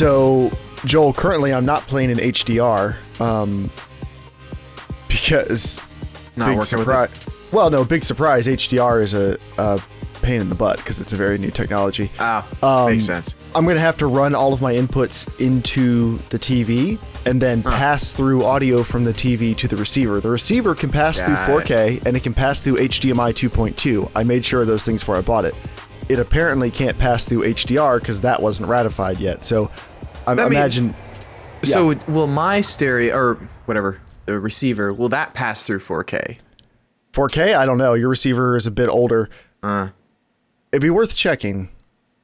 So, Joel, currently I'm not playing in HDR because Not working with it. Well, no, big surprise. HDR is a pain in the butt because it's a very new technology. Makes sense. I'm going to have to run all of my inputs into the TV and then pass through audio from the TV to the receiver. The receiver can pass through 4K and it can pass through HDMI 2.2. I made sure of those things before I bought it. It apparently can't pass through HDR because that wasn't ratified yet. So I imagine... So will my stereo, or whatever, the receiver, will that pass through 4K? 4K? I don't know. Your receiver is a bit older. It'd be worth checking.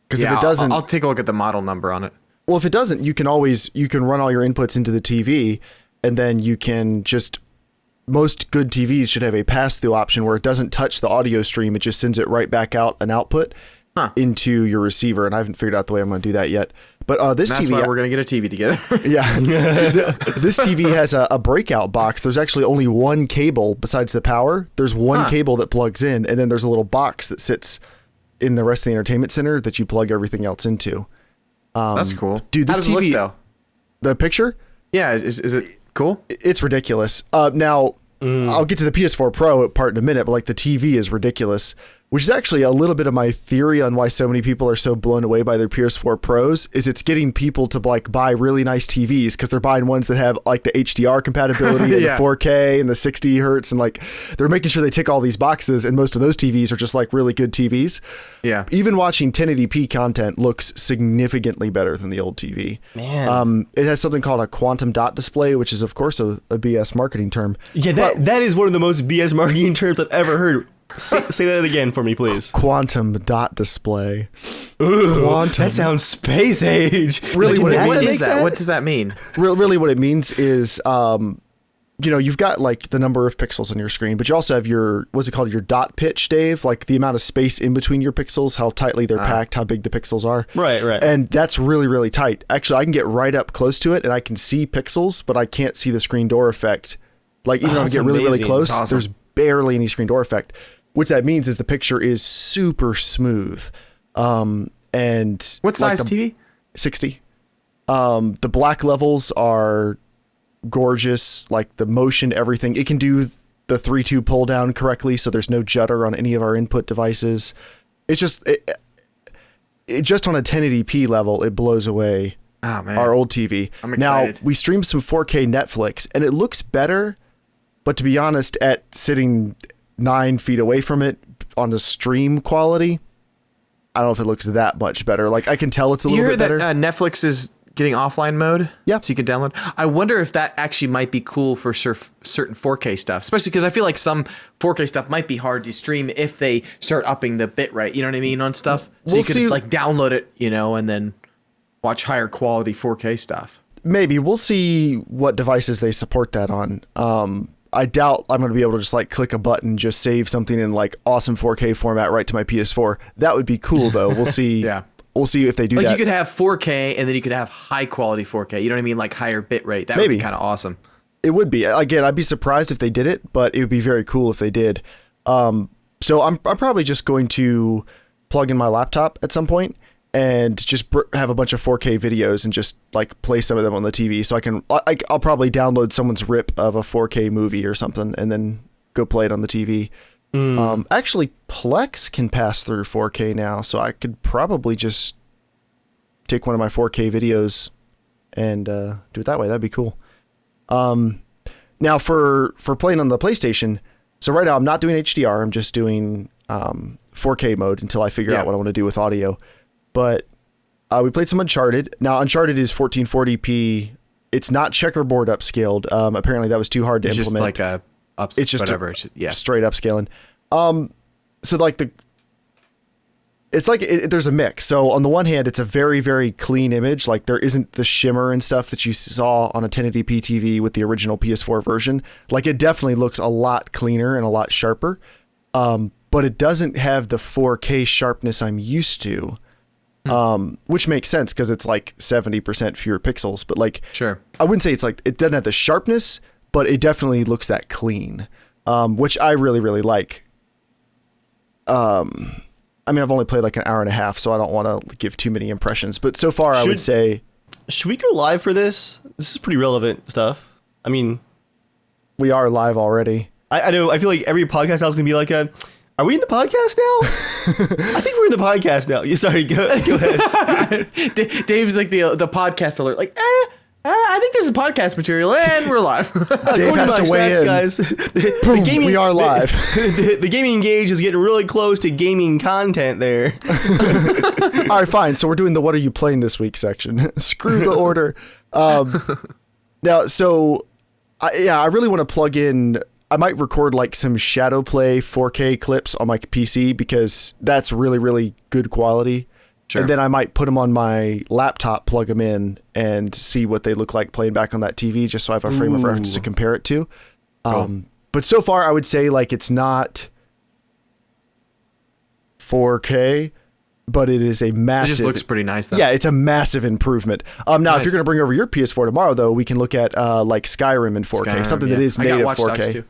Because if it doesn't... I'll take a look at the model number on it. Well, if it doesn't, you can run all your inputs into the TV, and then you can just... Most good TVs should have a pass-through option where it doesn't touch the audio stream. It just sends it right back out an output into your receiver, and I haven't figured out the way I'm going to do that yet. But this That's TV... why we're going to get a TV together. Yeah. This TV has a breakout box. There's actually only one cable besides the power. There's one cable that plugs in, and then there's a little box that sits in the rest of the entertainment center that you plug everything else into. That's cool. Dude, this How does TV... it look, though? The picture? Yeah, is it cool? It's ridiculous. Now, I'll get to the PS4 Pro part in a minute, but like the TV is ridiculous, which is actually a little bit of my theory on why so many people are so blown away by their PS4 Pros, is it's getting people to like buy really nice TVs because they're buying ones that have like the HDR compatibility and the 4K and the 60 hertz, and like they're making sure they tick all these boxes, and most of those TVs are just like really good TVs. Yeah. Even watching 1080p content looks significantly better than the old TV. Man. It has something called a quantum dot display, which is of course a BS marketing term. Yeah, that is one of the most BS marketing terms I've ever heard. Say that again for me, please. Quantum dot display. Ooh, Quantum. that sounds space age. Really, Like, what Is that? What does that mean? Really, what it means is, you've got like the number of pixels on your screen, but you also have your, what's it called? Your dot pitch, Dave, like the amount of space in between your pixels, how tightly they're packed, how big the pixels are. Right. And that's really, really tight. Actually, I can get right up close to it and I can see pixels, but I can't see the screen door effect. Like even though I get really, really close, there's barely any screen door effect. Which that means is the picture is super smooth. And What size TV? 60. The black levels are gorgeous, like the motion, everything. It can do the 3.2 pull down correctly, so there's no judder on any of our input devices. It's just it just on a 1080p level, it blows away our old TV. I'm excited. Now, we streamed some 4K Netflix, and it looks better, but to be honest, at sitting 9 feet away from it on the stream quality, I don't know if it looks that much better. Like I can tell it's a little bit better. You hear that Netflix is getting offline mode? Yeah. So you can download. I wonder if that actually might be cool for certain 4K stuff, especially because I feel like some 4K stuff might be hard to stream if they start upping the bit rate. You know what I mean on stuff. So you could like download it, and then watch higher quality 4K stuff. Maybe we'll see what devices they support that on. I doubt I'm going to be able to just like click a button, just save something in like awesome 4K format right to my PS4. That would be cool though. We'll see. Yeah. We'll see if they do like that. You could have 4K and then you could have high quality 4K. You know what I mean? Like higher bit rate. That would be kind of awesome. It would be. Again, I'd be surprised if they did it, but it would be very cool if they did. So I'm probably just going to plug in my laptop at some point and just have a bunch of 4K videos and just like play some of them on the TV. So I'll probably download someone's rip of a 4K movie or something and then go play it on the TV. Actually, Plex can pass through 4K now, so I could probably just take one of my 4K videos and do it that way. That'd be cool. Now for playing on the PlayStation, so right now I'm not doing HDR. I'm just doing 4K mode until I figure out what I want to do with audio. But we played some Uncharted. Now, Uncharted is 1440p. It's not checkerboard upscaled. Apparently, that was too hard to implement. Just like it's just whatever. Straight upscaling. So like it's like there's a mix. So on the one hand, it's a very, very clean image. Like there isn't the shimmer and stuff that you saw on a 1080p TV with the original PS4 version. Like it definitely looks a lot cleaner and a lot sharper. But it doesn't have the 4K sharpness I'm used to. Which makes sense because it's like 70% fewer pixels, but like, sure, I wouldn't say it's like, it doesn't have the sharpness, but it definitely looks that clean, which I really, really like. I mean, I've only played like an hour and a half, so I don't want to give too many impressions, but so far I would say Should we go live for this? This is pretty relevant stuff. I mean, We are live already. I know. I feel like every podcast now is gonna be like, are we in the podcast now? I think we're in the podcast now. Sorry, go ahead. Dave's like the podcast alert. Like, I think this is podcast material, and we're live. Dave has to weigh in. Guys. Boom, we are live. The gaming gauge is getting really close to gaming content there. All right, fine. So we're doing the "What are you playing this week" section. Screw the order. Now, so I really want to plug in. I might record like some Shadow Play 4K clips on my PC because that's really, really good quality. Sure. And then I might put them on my laptop, plug them in, and see what they look like playing back on that TV, just so I have a frame of reference to compare it to. Cool. But so far, I would say like it's not 4K, but it is a massive. It just looks pretty nice, though. Yeah, it's a massive improvement. Now, Nice. if you're going to bring over your PS4 tomorrow, though, we can look at like Skyrim in 4K, Skyrim, something that is I got native Watch 4K. Dogs too.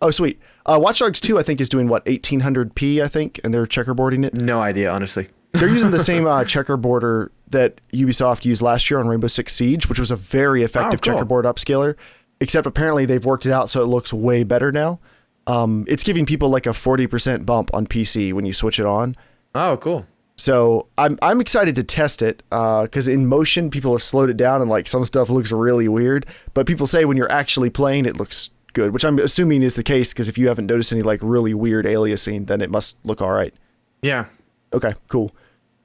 Oh, sweet. Watch Dogs 2, I think, is doing what, 1800p, I think, and they're checkerboarding it. No idea, honestly. They're using the same checkerboarder that Ubisoft used last year on Rainbow Six Siege, which was a very effective cool. checkerboard upscaler, except apparently they've worked it out so it looks way better now. It's giving people like a 40% bump on PC when you switch it on. Oh, cool. So I'm excited to test it because in motion, people have slowed it down and like some stuff looks really weird. But people say when you're actually playing, it looks good, which I'm assuming is the case because if you haven't noticed any like really weird aliasing, then it must look all right. Yeah. Okay, cool.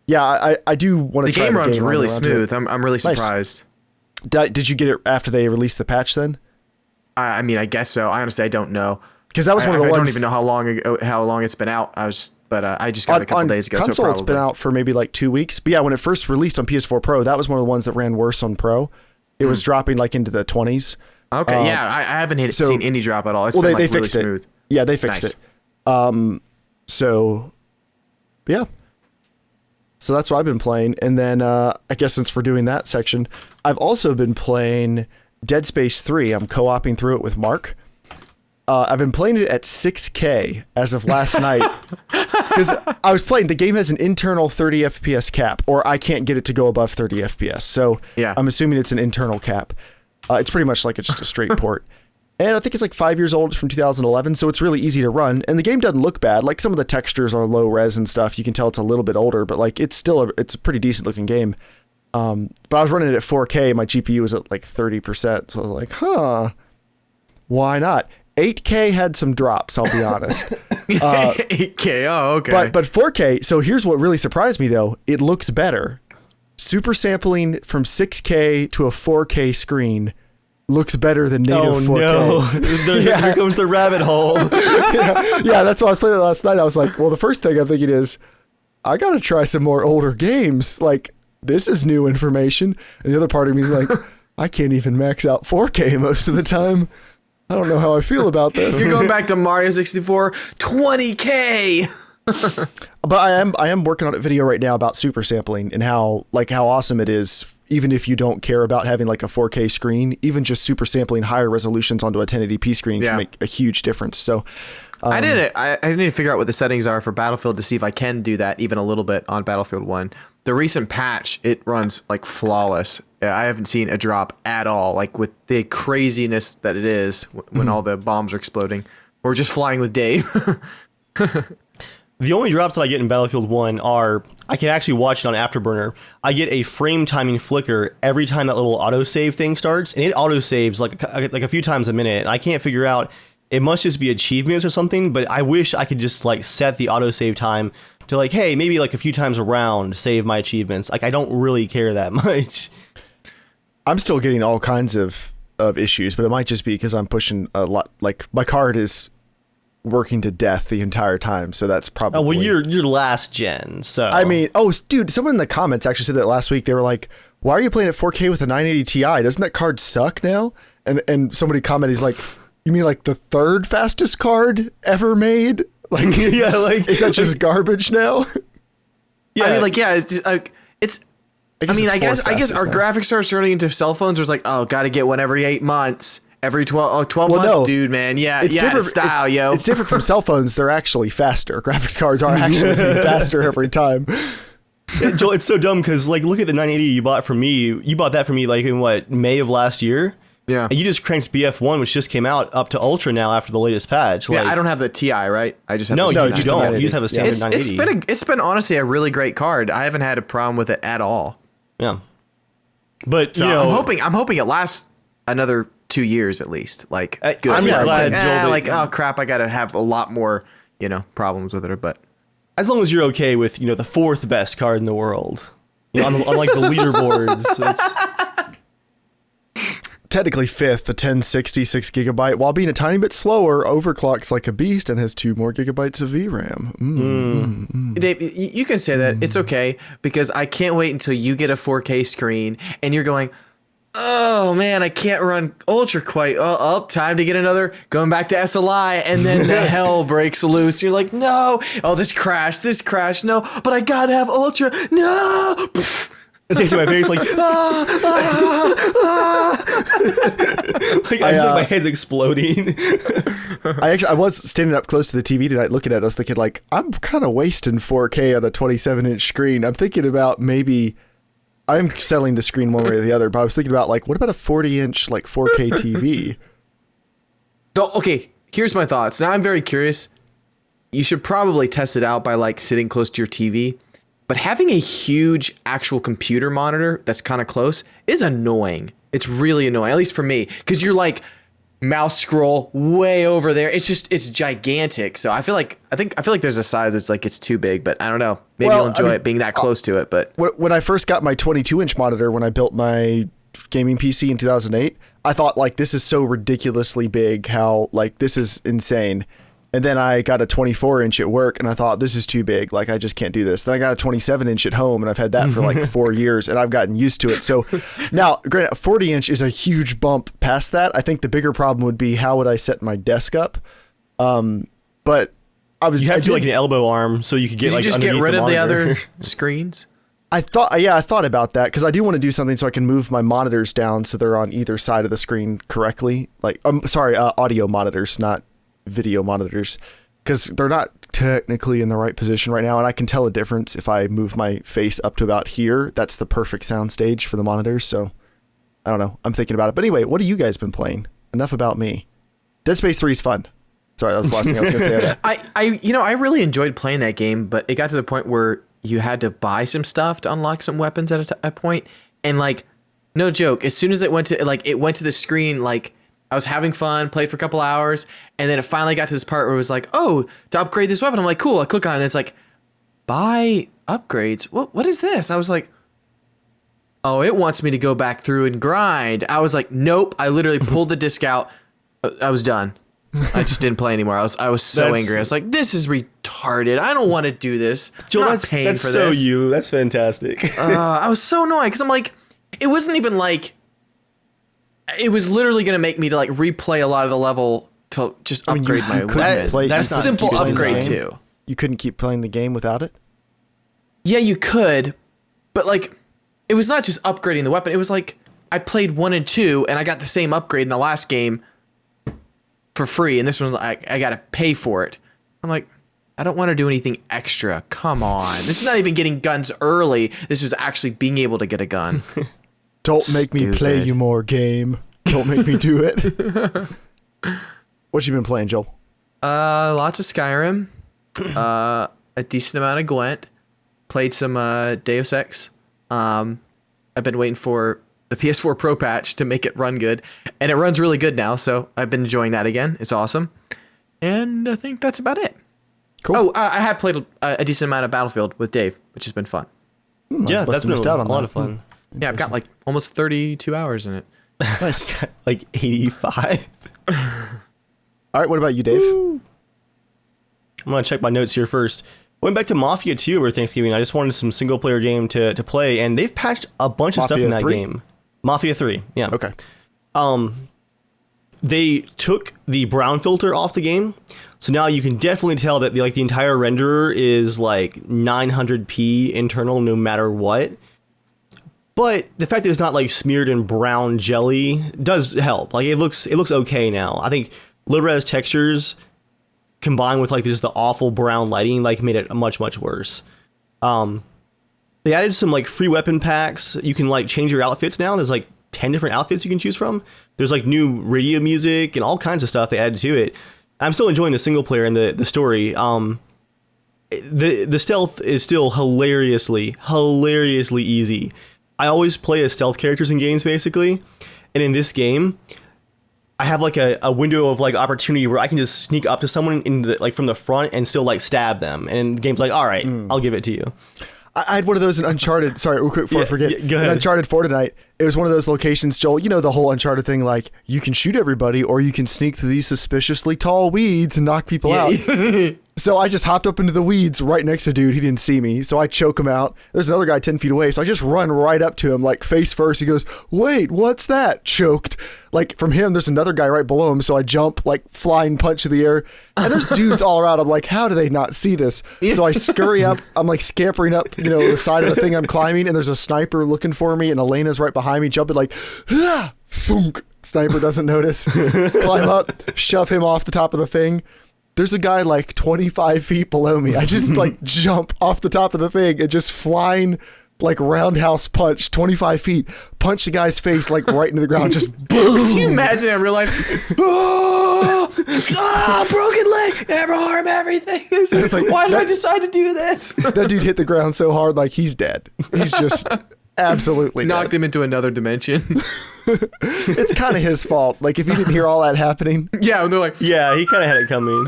Yeah, I do want to try The game runs really around smooth. I'm really surprised. Did you get it after they released the patch then? I mean, I guess so. I honestly, I don't know. Because that was one of the I ones. don't even know how long it's been out. I just got it a couple days ago. Console, so it's been out for maybe like 2 weeks. But yeah, when it first released on PS4 Pro, that was one of the ones that ran worse on Pro. It was dropping like into the 20s. Okay, yeah, I haven't seen any drop at all. It's been like they really fixed smooth. it. Yeah, they fixed Nice. it. So yeah. So that's what I've been playing. And then I guess since we're doing that section, I've also been playing Dead Space 3. I'm co-oping through it with Mark. I've been playing it at 6K as of last night. Because I was playing, the game has an internal 30 FPS cap, or I can't get it to go above 30 FPS. So Yeah. I'm assuming it's an internal cap. It's pretty much like it's just a straight port. And I think it's like 5 years old. It's from 2011, so it's really easy to run. And the game doesn't look bad. Like some of the textures are low res and stuff. You can tell it's a little bit older, but like it's still it's a pretty decent looking game. But I was running it at 4K. My GPU was at like 30%. So I was like, why not? 8K had some drops, I'll be honest. 8K. Oh, okay. But 4K. So here's what really surprised me though. It looks better. Super sampling from 6K to a 4K screen looks better than native 4K. No. Here comes the rabbit hole. Yeah, that's why I was playing it last night. I was like, well, the first thing I'm thinking is, I got to try some more older games. Like, this is new information. And the other part of me is like, I can't even max out 4K most of the time. I don't know how I feel about this. You're going back to Mario 64, 20K. But I am working on a video right now about super sampling and how awesome it is, even if you don't care about having like a 4K screen, even just super sampling higher resolutions onto a 1080p screen can make a huge difference. So I need to figure out what the settings are for Battlefield to see if I can do that even a little bit on Battlefield 1. The recent patch, it runs like flawless. I haven't seen a drop at all, like with the craziness that it is when all the bombs are exploding. Or just flying with Dave. The only drops that I get in Battlefield 1 are, I can actually watch it on Afterburner. I get a frame timing flicker every time that little autosave thing starts, and it autosaves like a few times a minute. And I can't figure out, it must just be achievements or something, but I wish I could just like set the autosave time to like, hey, maybe like a few times a round save my achievements. Like I don't really care that much. I'm still getting all kinds of issues, but it might just be because I'm pushing a lot. Like my card is working to death the entire time, so that's probably. Oh well, you're last gen, so I mean, dude, someone in the comments actually said that last week. They were like, "Why are you playing at 4K with a 980 Ti? Doesn't that card suck now?" And somebody commented, "He's like, you mean like the third fastest card ever made? Like, yeah, like is that just garbage now?" Yeah, I mean, like, yeah, it's just, like it's. I guess our graphics are turning into cell phones. Where it's like, oh, got to get one every 8 months. Every 12 months, no. dude, man. Yeah, It's different. Style, yo. It's different from cell phones. They're actually faster. Graphics cards are actually faster every time. Joel, it's so dumb because like look at the 980 you bought from me. You bought that for me like in what, May of last year? Yeah. And you just cranked BF1, which just came out, up to Ultra now after the latest patch. Yeah, Like, I don't have the TI, right? I just have no, the you don't. You just have a standard It's 980. it's been honestly a really great card. I haven't had a problem with it at all. Yeah. But So you know, I'm hoping it lasts another 2 years at least. Like good. I'm just glad, Joel, that- like oh crap, I gotta have a lot more problems with it. But as long as you're okay with the fourth best card in the world, on like the leaderboards, it's Technically fifth, the 1066 gigabyte, while being a tiny bit slower, overclocks like a beast and has 2 more gigabytes of VRAM. Dave, you can say that. It's okay because I can't wait until you get a 4K screen and you're going, oh man, I can't run Ultra quite. Time to get another. Going back to SLI, and then the hell breaks loose. You're like, no. Oh, this crash. No, but I gotta have Ultra. No. It's like my face, like, like my head's exploding. I was standing up close to the TV tonight looking at it. I was thinking, like, I'm kind of wasting 4K on a 27-inch screen. I'm thinking about maybe I'm selling the screen one way or the other, but I was thinking about, like, what about a 40-inch, like, 4K TV? So, okay, here's my thoughts. Now I'm very curious. You should probably test it out by like sitting close to your TV. But having a huge actual computer monitor that's kind of close is annoying. It's really annoying, at least for me, because you're like mouse scroll way over there. It's gigantic. So I feel like there's a size that's like it's too big, but I don't know. Maybe you'll enjoy it being that close to it. But when I first got my 22-inch monitor, when I built my gaming PC in 2008, I thought like this is so ridiculously big. How like this is insane. And then I got a 24-inch at work, and I thought, this is too big. Like, I just can't do this. Then I got a 27-inch at home, and I've had that for like 4 years, and I've gotten used to it. So now, granted, a 40-inch is a huge bump past that. I think the bigger problem would be how would I set my desk up? But I was... You have to do like an elbow arm so you could get Did like you just get rid of the monitor. other screens? I thought about that because I do want to do something so I can move my monitors down so they're on either side of the screen correctly. Like, audio monitors, not video monitors, because they're not technically in the right position right now, and I can tell a difference if I move my face up to about here. That's the perfect sound stage for the monitors. So I don't know, I'm thinking about it. But anyway, what have you guys been playing? Enough about me. Dead Space 3 is fun. Sorry, that was the last thing I was gonna say. I really enjoyed playing that game, but it got to the point where you had to buy some stuff to unlock some weapons at a point, and like no joke, as soon as it went to the screen, like I was having fun, played for a couple hours, and then it finally got to this part where it was like, oh, to upgrade this weapon. I'm like, cool. I click on it, and it's like, buy upgrades. What is this? I was like, oh, it wants me to go back through and grind. I was like, nope. I literally pulled the disc out. I was done. I just didn't play anymore. I was so angry. I was like, this is retarded. I don't want to do this. Joel, that's so you. That's fantastic. I was so annoyed because I'm like, it wasn't even like, it was literally going to make me to like replay a lot of the level to just upgrade my weapon. That's a simple upgrade too. You couldn't keep playing the game without it? Yeah, you could, but like, it was not just upgrading the weapon. It was like, I played 1 and 2 and I got the same upgrade in the last game for free. And this one, I got to pay for it. I'm like, I don't want to do anything extra. Come on. This is not even getting guns early. This was actually being able to get a gun. Don't make me play you more, game. Don't make me do it. What you been playing, Joel? Lots of Skyrim. A decent amount of Gwent. Played some Deus Ex. I've been waiting for the PS4 Pro patch to make it run good, and it runs really good now. So I've been enjoying that again. It's awesome, and I think that's about it. Cool. Oh, I have played a decent amount of Battlefield with Dave, which has been fun. Yeah, that's been a lot of fun. Yeah, I've got like almost 32 hours in it. Nice. Like 85. All right, what about you, Dave? I'm gonna check my notes here first. Went back to Mafia 2 over Thanksgiving. I just wanted some single player game to play, and they've patched a bunch of stuff in that game. Mafia 3, yeah. Okay. They took the brown filter off the game, so now you can definitely tell that the entire renderer is like 900p internal no matter what. But the fact that it's not like smeared in brown jelly does help. Like it looks okay now. I think low res textures combined with like just the awful brown lighting like made it much worse. They added some like free weapon packs. You can like change your outfits now. There's like 10 different outfits you can choose from. There's like new radio music and all kinds of stuff they added to it. I'm still enjoying the single player and the story. The stealth is still hilariously easy. I always play as stealth characters in games basically. And in this game, I have like a window of like opportunity where I can just sneak up to someone in the, like from the front and still like stab them. And the game's like, all right, I'll give it to you. I had one of those in Uncharted. Sorry, real quick before I forget. Go ahead. In Uncharted 4 tonight, it was one of those locations, Joel, you know the whole Uncharted thing, like, you can shoot everybody or you can sneak through these suspiciously tall weeds and knock people out. So I just hopped up into the weeds right next to a dude. He didn't see me, so I choke him out. There's another guy 10 feet away, so I just run right up to him, like, face first. He goes, wait, what's that? Choked. Like, from him, there's another guy right below him, so I jump, like, flying punch to the air. And there's dudes all around. I'm like, how do they not see this? So I scurry up. I'm, like, scampering up, you know, the side of the thing I'm climbing, and there's a sniper looking for me, and Elena's right behind me, jumping like, ah, thunk. Sniper doesn't notice. Climb up, shove him off the top of the thing. There's a guy like 25 feet below me. I just like jump off the top of the thing and just flying like roundhouse punch 25 feet, punch the guy's face like right into the ground, just boom. Can you imagine in real life? Oh, broken leg, never harm everything. It's like, why did I decide to do this? That dude hit the ground so hard, like he's dead. He's just absolutely knocked dead. him into another dimension. It's kind of his fault. Like if you didn't hear all that happening. Yeah, and they're like, yeah, he kind of had it coming.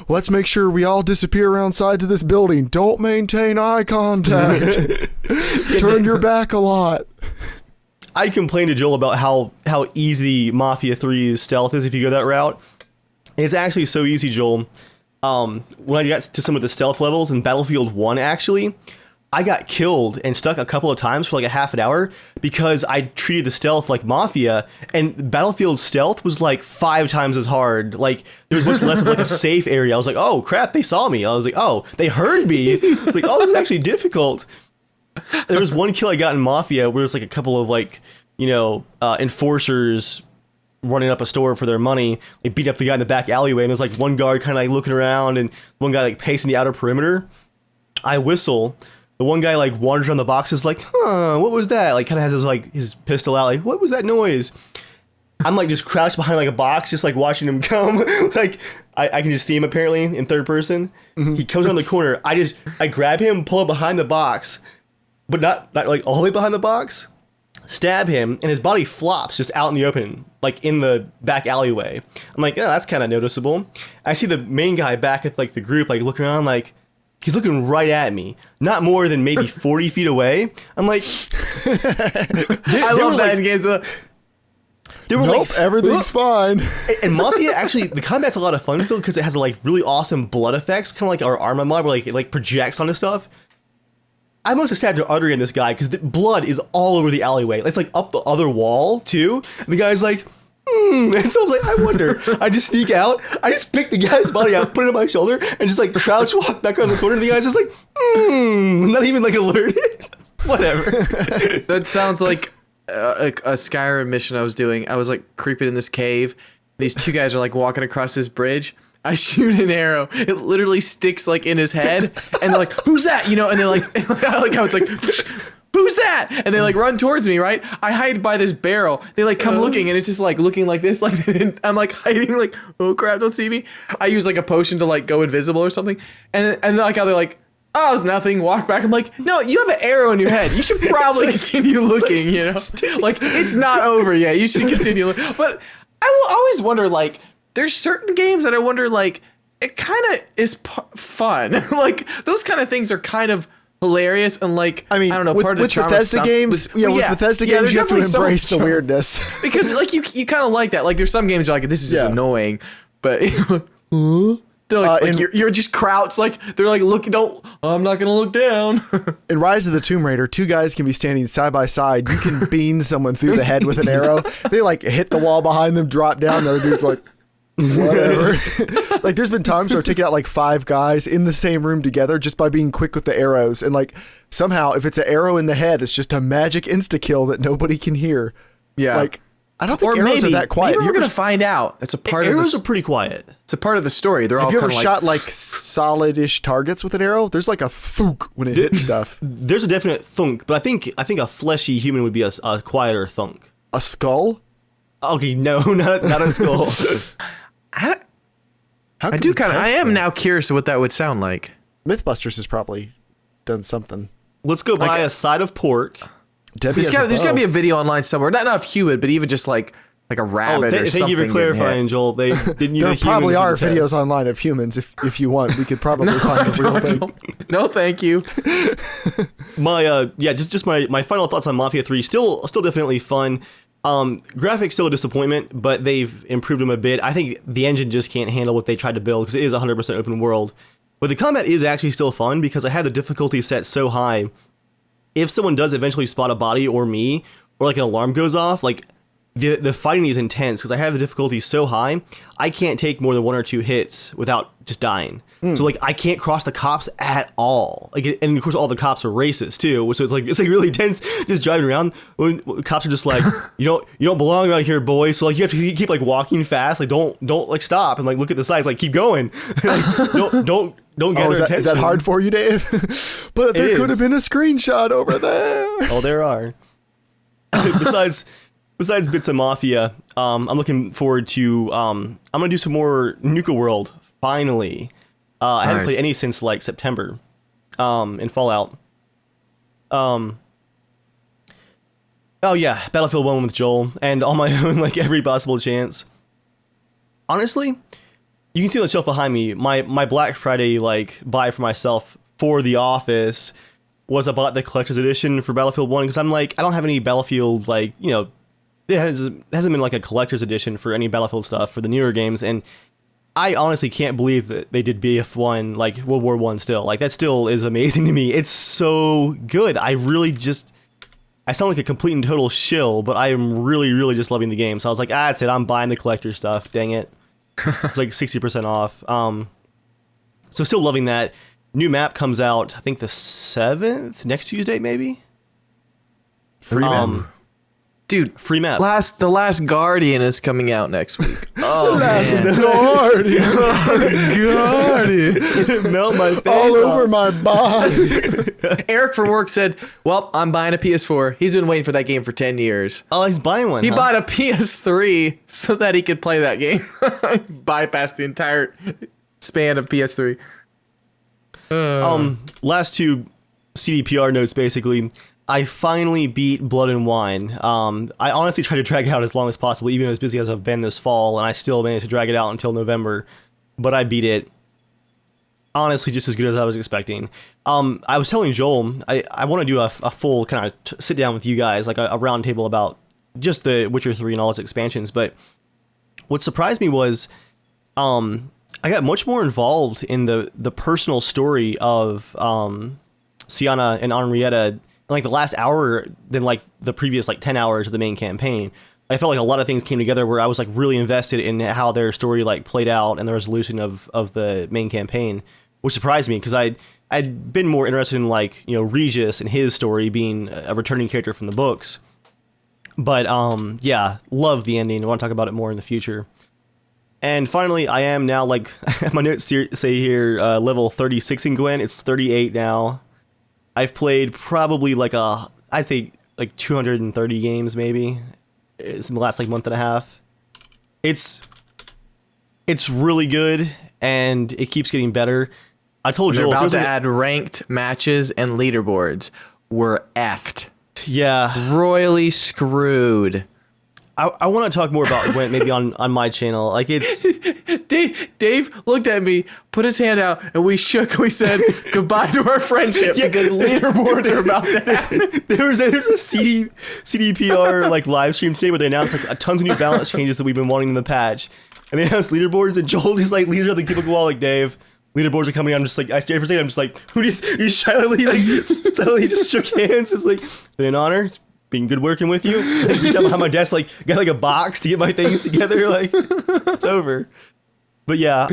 Let's make sure we all disappear around sides of this building. Don't maintain eye contact. Turn your back a lot. I complained to Joel about how easy Mafia 3's stealth is if you go that route. It's actually so easy, Joel. When I got to some of the stealth levels in Battlefield 1, actually, I got killed and stuck a couple of times for like a half an hour because I treated the stealth like Mafia, and Battlefield stealth was like 5 times as hard. Like there was much less of like a safe area. I was like, oh crap, they saw me. I was like, oh, they heard me. I was like, oh, this is actually difficult. There was one kill I got in Mafia where it was like a couple of like, you know, enforcers running up a store for their money. They beat up the guy in the back alleyway, and there's like one guard kind of like looking around and one guy like pacing the outer perimeter. I whistle. The one guy like wanders around the boxes like, huh, what was that? Like kind of has his pistol out like, what was that noise? I'm like just crouched behind like a box, just like watching him come. Like I can just see him apparently in third person. Mm-hmm. He comes around the corner. I grab him, pull him behind the box, but not like all the way behind the box. Stab him, and his body flops just out in the open, like in the back alleyway. I'm like, oh, that's kind of noticeable. I see the main guy back at like the group, like looking around like, he's looking right at me, not more than maybe 40 feet away. I'm like, I love that in games. They were nope, like, everything's fine. And Mafia, actually, the combat's a lot of fun still because it has like really awesome blood effects, kind of like our Arma mod, where like it like projects onto stuff. I must have stabbed an artery in this guy because the blood is all over the alleyway. It's like up the other wall too. And the guy's like, And so I was like, I wonder. I just sneak out. I just pick the guy's body out, put it on my shoulder, and just like crouch walk back around the corner. And the guy's just like, not even like alerted. Whatever. That sounds like a Skyrim mission I was doing. I was like creeping in this cave. These 2 guys are like walking across this bridge. I shoot an arrow. It literally sticks like in his head, and they're like, "Who's that?" You know, and they're like, I like how it's like, "Who's that?" And they like run towards me. Right? I hide by this barrel. They like come looking, and it's just like looking like this. Like I'm like hiding. Like, oh crap, don't see me. I use like a potion to like go invisible or something, and like how they're like, oh, it's nothing. Walk back. I'm like, no, you have an arrow in your head. You should probably continue looking. You know, like it's not over yet. You should continue looking. But I will always wonder like. There's certain games that I wonder, like, it kind of is fun. Like, those kind of things are kind of hilarious and, like, I don't know, part of the charm Bethesda of games, with Bethesda games, you have to embrace the weirdness. Because, like, you kind of like that. Like, there's some games you're like, this is just annoying. But, they're like you're just crouched. Like, they're like, I'm not going to look down. In Rise of the Tomb Raider, 2 guys can be standing side by side. You can beam someone through the head with an arrow. They, like, hit the wall behind them, drop down. The other dude's like... whatever. Like there's been times where I've taken out like 5 guys in the same room together just by being quick with the arrows, and like somehow if it's an arrow in the head, it's just a magic insta kill that nobody can hear. Yeah, like I don't think Or arrows maybe are that quiet. Maybe we're gonna find out. It's a part of Arrows the are pretty quiet. It's a part of the story. They're all Have you kind ever of shot like solid-ish targets with an arrow? There's like a thunk when it hits stuff. There's a definite thunk, but I think a fleshy human would be a quieter thunk. A skull? Okay, no, not a skull. I How can do we kind of. I test am that? now curious of what that would sound like. Mythbusters has probably done something. Let's go buy a side of pork. Debbie has a There's got to bow. be a video online somewhere. Not of human, but even just like a rabbit or something. Thank you for clarifying, Joel. They didn't use There a probably human are for the videos test. online of humans. If you want, we could probably find the real thing. No, thank you. My just my final thoughts on Mafia 3. Still definitely fun. Graphics still a disappointment, but they've improved them a bit. I think the engine just can't handle what they tried to build because it is 100% open world. But the combat is actually still fun because I had the difficulty set so high. If someone does eventually spot a body or me, or like an alarm goes off, like the fighting is intense because I have the difficulty so high, I can't take more than 1 or 2 hits without just dying. So like I can't cross the cops at all. Like, and of course all the cops are racist too, so it's like really tense just driving around. When cops are just like, you don't belong out here, boy. So like you have to keep like walking fast, like don't like stop and like look at the sides, like keep going. Like, don't get their attention. Is that hard for you, Dave? But there could have been a screenshot over there. Oh, there are. Besides bits of Mafia, I'm looking forward to. I'm gonna do some more Nuka World. Finally, I haven't Nice. played any since like September. In Fallout. Oh yeah, Battlefield 1 with Joel, and on my own, like every possible chance. Honestly, you can see on the shelf behind me. My Black Friday like buy for myself for The Office was I bought the collector's edition for Battlefield 1 because I'm like I don't have any Battlefield like it hasn't been like a collector's edition for any Battlefield stuff for the newer games, and I honestly can't believe that they did BF1 like World War I still. Like that still is amazing to me. It's so good. I sound like a complete and total shill, but I am really just loving the game. So I was like, that's it. I'm buying the collector stuff. Dang it. It's like 60% off. So still loving that. New map comes out, I think the 7th, next Tuesday maybe. Free map. Dude, Free map. The Last Guardian is coming out next week. Oh man. Guardian. It's gonna melt my face All over off. my body. Eric from work said, "Well, I'm buying a PS4." He's been waiting for that game for 10 years. Oh, he's buying one. He huh? bought a PS3 so that he could play that game. Bypassed the entire span of PS3. Last 2 CDPR notes basically. I finally beat Blood and Wine. I honestly tried to drag it out as long as possible, even as busy as I've been this fall, and I still managed to drag it out until November. But I beat it. Honestly, just as good as I was expecting. I was telling Joel, I want to do a full kind of sit down with you guys, like a round table about just the Witcher 3 and all its expansions. But what surprised me was I got much more involved in the personal story of Sienna and Henrietta in like the last hour than like the previous like 10 hours of the main campaign. I felt like a lot of things came together where I was like really invested in how their story like played out and the resolution of the main campaign, which surprised me because I'd been more interested in like, Regis and his story being a returning character from the books. But yeah, love the ending. I want to talk about it more in the future. And finally, I am now like my notes say here level 36 in Gwent. It's 38 now. I've played probably like I'd say like 230 games maybe. It's in the last like month and a half. It's really good and it keeps getting better. I told They're Joel about to like, add ranked matches and leaderboards. We're effed. yeah. Royally screwed. I want to talk more about Gwent maybe on my channel. Like it's Dave looked at me, put his hand out, and we shook. We said goodbye to our friendship because leaderboards are about to happen. there's a CDPR like live stream today where they announced like tons of new balance changes that we've been wanting in the patch, and they announced leaderboards. And Joel just like leads the people go all like Dave. Leaderboards are coming. I'm just like I stare for a second. I'm just like who just silently just shook hands. It's like it's been an honor. It's been good working with you. Like, reach out behind my desk, like got like a box to get my things together. Like it's over. But yeah,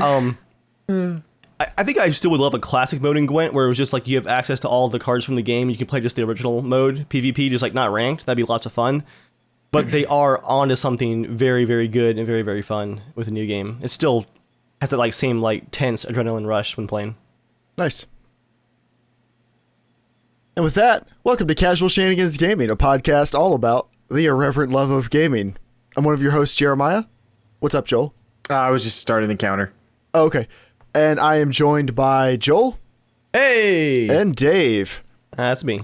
I think I still would love a classic mode in Gwent where it was just like you have access to all of the cards from the game. You can play just the original mode, PvP, just like not ranked. That'd be lots of fun. but they are onto something very, very good and very, very fun with the new game. It still has that like same like tense adrenaline rush when playing. Nice. And with that, welcome to Casual Shenanigans Gaming, a podcast all about the irreverent love of gaming. I'm one of your hosts, Jeremiah. What's up, Joel? I was just starting the counter. Oh, okay. And I am joined by Joel. Hey! And Dave. That's me.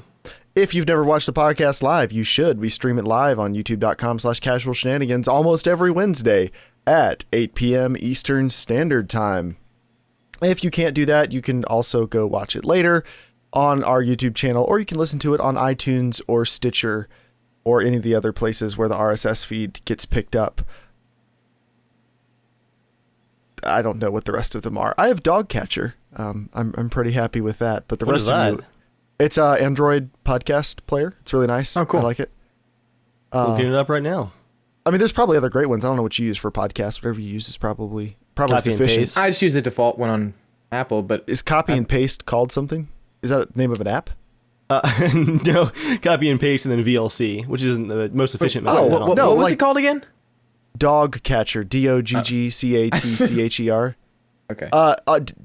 If you've never watched the podcast live, you should. We stream it live on youtube.com/casualshenanigans almost every Wednesday at 8 p.m. Eastern Standard Time. If you can't do that, you can also go watch it later on our YouTube channel, or you can listen to it on iTunes or Stitcher or any of the other places where the RSS feed gets picked up. I don't know what the rest of them are. I have Dogcatcher. I'm pretty happy with that. But the What rest is of that? you, it's a Android podcast player. It's really nice. Oh, cool. I like it. Looking it up right now. I mean, there's probably other great ones. I don't know what you use for podcasts. Whatever you use is probably Copy and sufficient. paste. I just use the default one on Apple, but Is copy and paste called something? Is that the name of an app? No, copy and paste and then VLC, which isn't the most efficient method. oh, I don't well, think. what was like- it called again? Dogcatcher. Doggcatcher. Okay.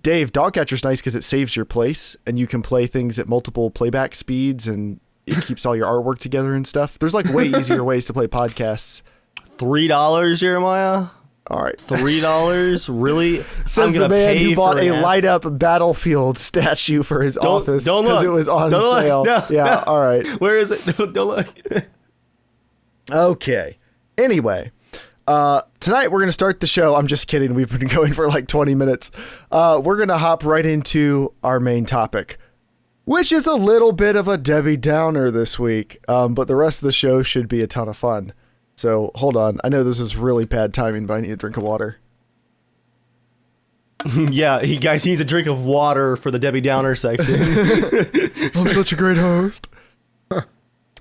Dave, Dogcatcher's nice because it saves your place and you can play things at multiple playback speeds and it keeps all your artwork together and stuff. There's like way easier ways to play podcasts. $3, Jeremiah? All right. $3? Really? Says the man who bought a light up Battlefield statue for his office don't because look. it was on Don't look. sale. No, yeah. no. All right. Where is it? Don't look. Okay. Anyway, tonight we're going to start the show. I'm just kidding. We've been going for like 20 minutes. We're going to hop right into our main topic, which is a little bit of a Debbie Downer this week. But the rest of the show should be a ton of fun. So hold on. I know this is really bad timing, but I need a drink of water. Yeah, guys, he needs a drink of water for the Debbie Downer section. I'm such a great host.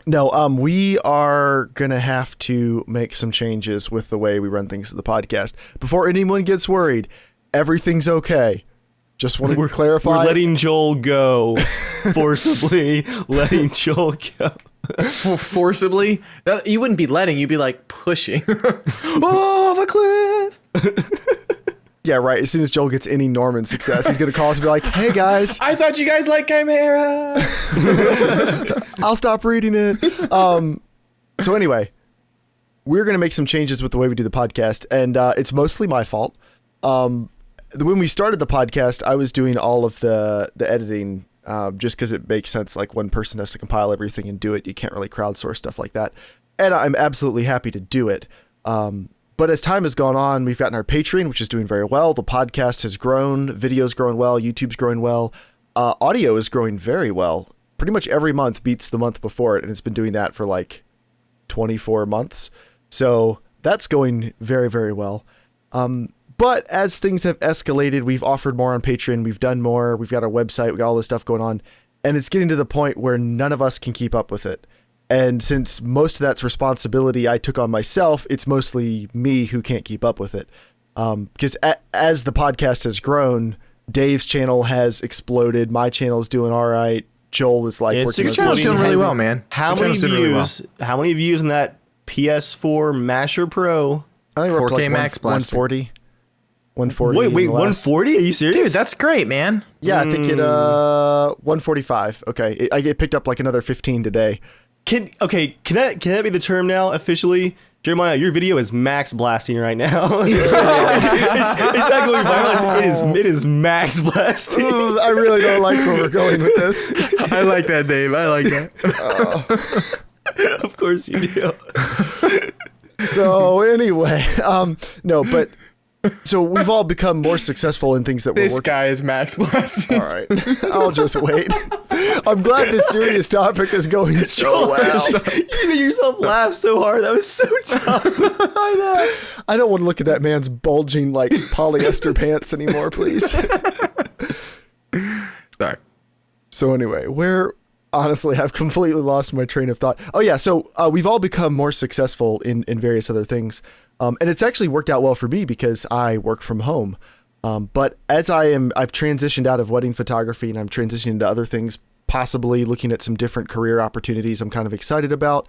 No, we are going to have to make some changes with the way we run things at the podcast. Before anyone gets worried, everything's okay. Just want to clarify. We're letting Joel go. Forcibly letting Joel go. Forcibly? You wouldn't be letting, you'd be like pushing. Off a cliff! Yeah, right. As soon as Joel gets any Norman success, he's going to call us and be like, hey, guys. I thought you guys liked Chimera! I'll stop reading it. So anyway, we're going to make some changes with the way we do the podcast, and it's mostly my fault. When we started the podcast, I was doing all of the editing just because it makes sense. Like one person has to compile everything and do it. You can't really crowdsource stuff like that. And I'm absolutely happy to do it. But as time has gone on, we've gotten our Patreon, which is doing very well. The podcast has grown. Video's growing well. YouTube's growing well. Audio is growing very well. Pretty much every month beats the month before it, and it's been doing that for like 24 months. So that's going very, very well. But as things have escalated, we've offered more on Patreon. We've done more. We've got our website. We got all this stuff going on. And it's getting to the point where none of us can keep up with it. And since most of that's responsibility I took on myself, it's mostly me who can't keep up with it. Because as the podcast has grown, Dave's channel has exploded. My channel is doing all right. Joel is like working. Your channel's doing really well, man. How Your many channel's doing really well. views? How many views in that PS4 Masher Pro? I think we're up to 4K like max blaster. 140. 140. Wait, in the last- 140? Are you serious? Dude, that's great, man. Yeah, I think it 145. Okay, I get picked up like another 15 today. Can that be the term now officially? Jeremiah, your video is max blasting right now. it's not going viral. It is max blasting. I really don't like where we're going with this. I like that, Dave. I like that. Of course you do. So anyway, no, but so we've all become more succusful in things that we're This working. guy is max blasting. All right, I'll just wait. I'm glad this serious topic is going so well. You made yourself laugh so hard. That was so tough. I know. I don't want to look at that man's bulging like polyester pants anymore, please. Sorry. So anyway, honestly, I've completely lost my train of thought. Oh yeah, so we've all become more successful in various other things. And it's actually worked out well for me because I work from home. But as I've transitioned out of wedding photography and I'm transitioning to other things, possibly looking at some different career opportunities I'm kind of excited about.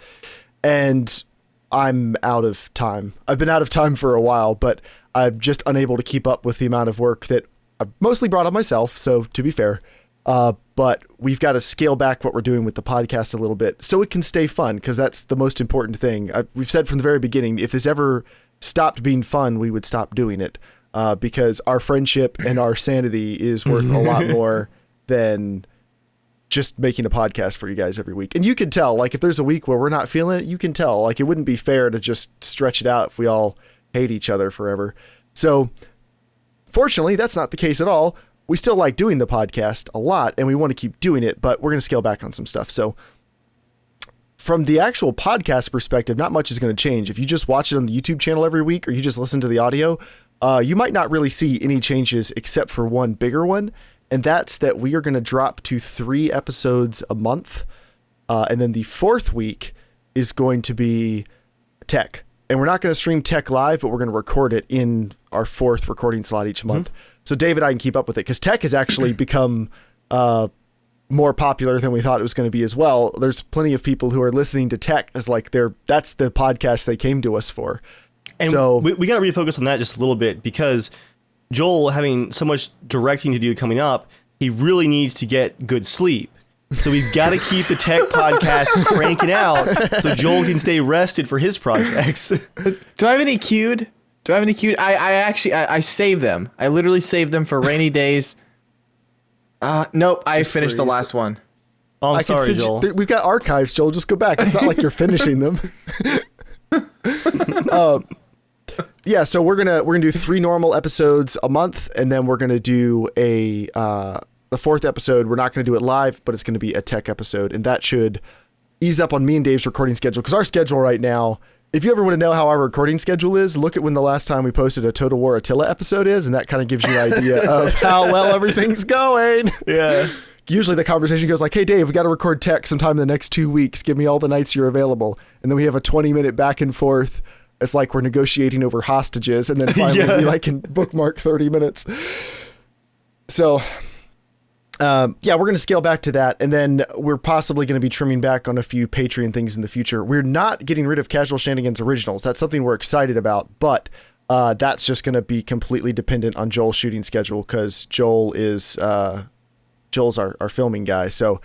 And I'm out of time. I've been out of time for a while, but I'm just unable to keep up with the amount of work that I've mostly brought on myself. So to be fair, but we've got to scale back what we're doing with the podcast a little bit so it can stay fun, because that's the most important thing. We've said from the very beginning, if this ever stopped being fun, we would stop doing it, because our friendship and our sanity is worth a lot more than just making a podcast for you guys every week. And you can tell, like, if there's a week where we're not feeling it, you can tell. Like, it wouldn't be fair to just stretch it out if we all hate each other forever. So fortunately, that's not the case at all. We still like doing the podcast a lot, and we want to keep doing it, but we're going to scale back on some stuff. So from the actual podcast perspective, not much is going to change. If you just watch it on the YouTube channel every week, or you just listen to the audio, you might not really see any changes except for one bigger one. And that's that we are going to drop to 3 episodes a month. And then the 4th week is going to be tech. And we're not going to stream tech live, but we're going to record it in our 4th recording slot each month. So Dave and I can keep up with it, because tech has actually become more popular than we thought it was going to be as well. There's plenty of people who are listening to tech as like that's the podcast they came to us for. And so we got to refocus on that just a little bit, because Joel, having so much directing to do coming up, he really needs to get good sleep. So we've got to keep the tech podcast cranking out so Joel can stay rested for his projects. Do I have any queued? I actually save them. I literally save them for rainy days. Nope, I finished the last one. Oh, I'm sorry, Joel. We've got archives, Joel. Just go back. It's not like you're finishing them. Yeah, so we're gonna do 3 normal episodes a month, and then we're gonna do the 4th episode. We're not gonna do it live, but it's gonna be a tech episode, and that should ease up on me and Dave's recording schedule, because our schedule right now, if you ever want to know how our recording schedule is, look at when the last time we posted a Total War Attila episode is, and that kind of gives you an idea of how well everything's going. Yeah. Usually the conversation goes like, hey, Dave, we got to record tech sometime in the next 2 weeks. Give me all the nights you're available. And then we have a 20-minute back and forth. It's like we're negotiating over hostages, and then finally we can bookmark 30 minutes. So, we're going to scale back to that, and then we're possibly going to be trimming back on a few Patreon things in the future. We're not getting rid of Casual Shenanigans Originals. That's something we're excited about, but that's just going to be completely dependent on Joel's shooting schedule, because Joel's our filming guy. So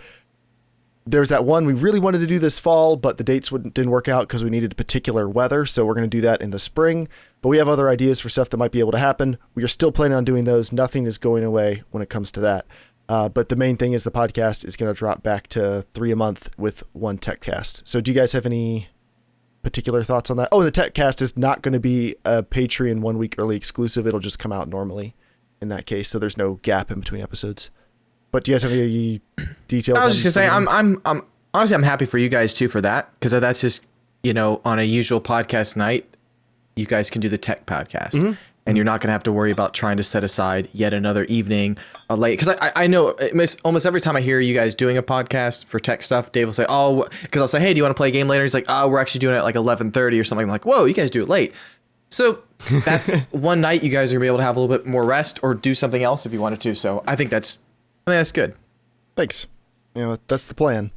there's that one we really wanted to do this fall, but the dates didn't work out because we needed particular weather. So we're going to do that in the spring, but we have other ideas for stuff that might be able to happen. We are still planning on doing those. Nothing is going away when it comes to that. But the main thing is the podcast is going to drop back to 3 a month with 1 tech cast. So do you guys have any particular thoughts on that? Oh, the tech cast is not going to be a Patreon 1 week early exclusive. It'll just come out normally in that case. So there's no gap in between episodes. But do you guys have any details? I was just gonna say, I'm honestly, I'm happy for you guys too for that, because that's just, on a usual podcast night, you guys can do the tech podcast, and you're not gonna have to worry about trying to set aside yet another evening late. Because I know almost every time I hear you guys doing a podcast for tech stuff, Dave will say, because I'll say, hey, do you want to play a game later? He's like, we're actually doing it at like 11:30 or something. I'm like, whoa, you guys do it late. So that's one night you guys are gonna be able to have a little bit more rest or do something else if you wanted to. So I think that's good. Thanks. That's the plan.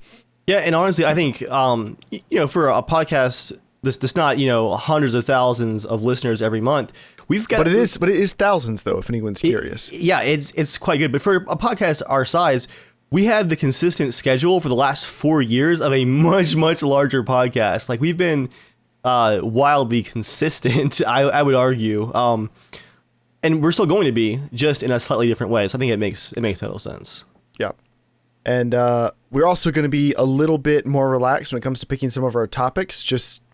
Yeah, and honestly, I think for a podcast that's not hundreds of thousands of listeners every month, we've got. But it is thousands though, if anyone's curious. Yeah, it's quite good. But for a podcast our size, we have the consistent schedule for the last 4 years of a much larger podcast. Like, we've been wildly consistent, I would argue. And we're still going to be, just in a slightly different way. So I think it makes total sense. Yeah. And we're also going to be a little bit more relaxed when it comes to picking some of our topics.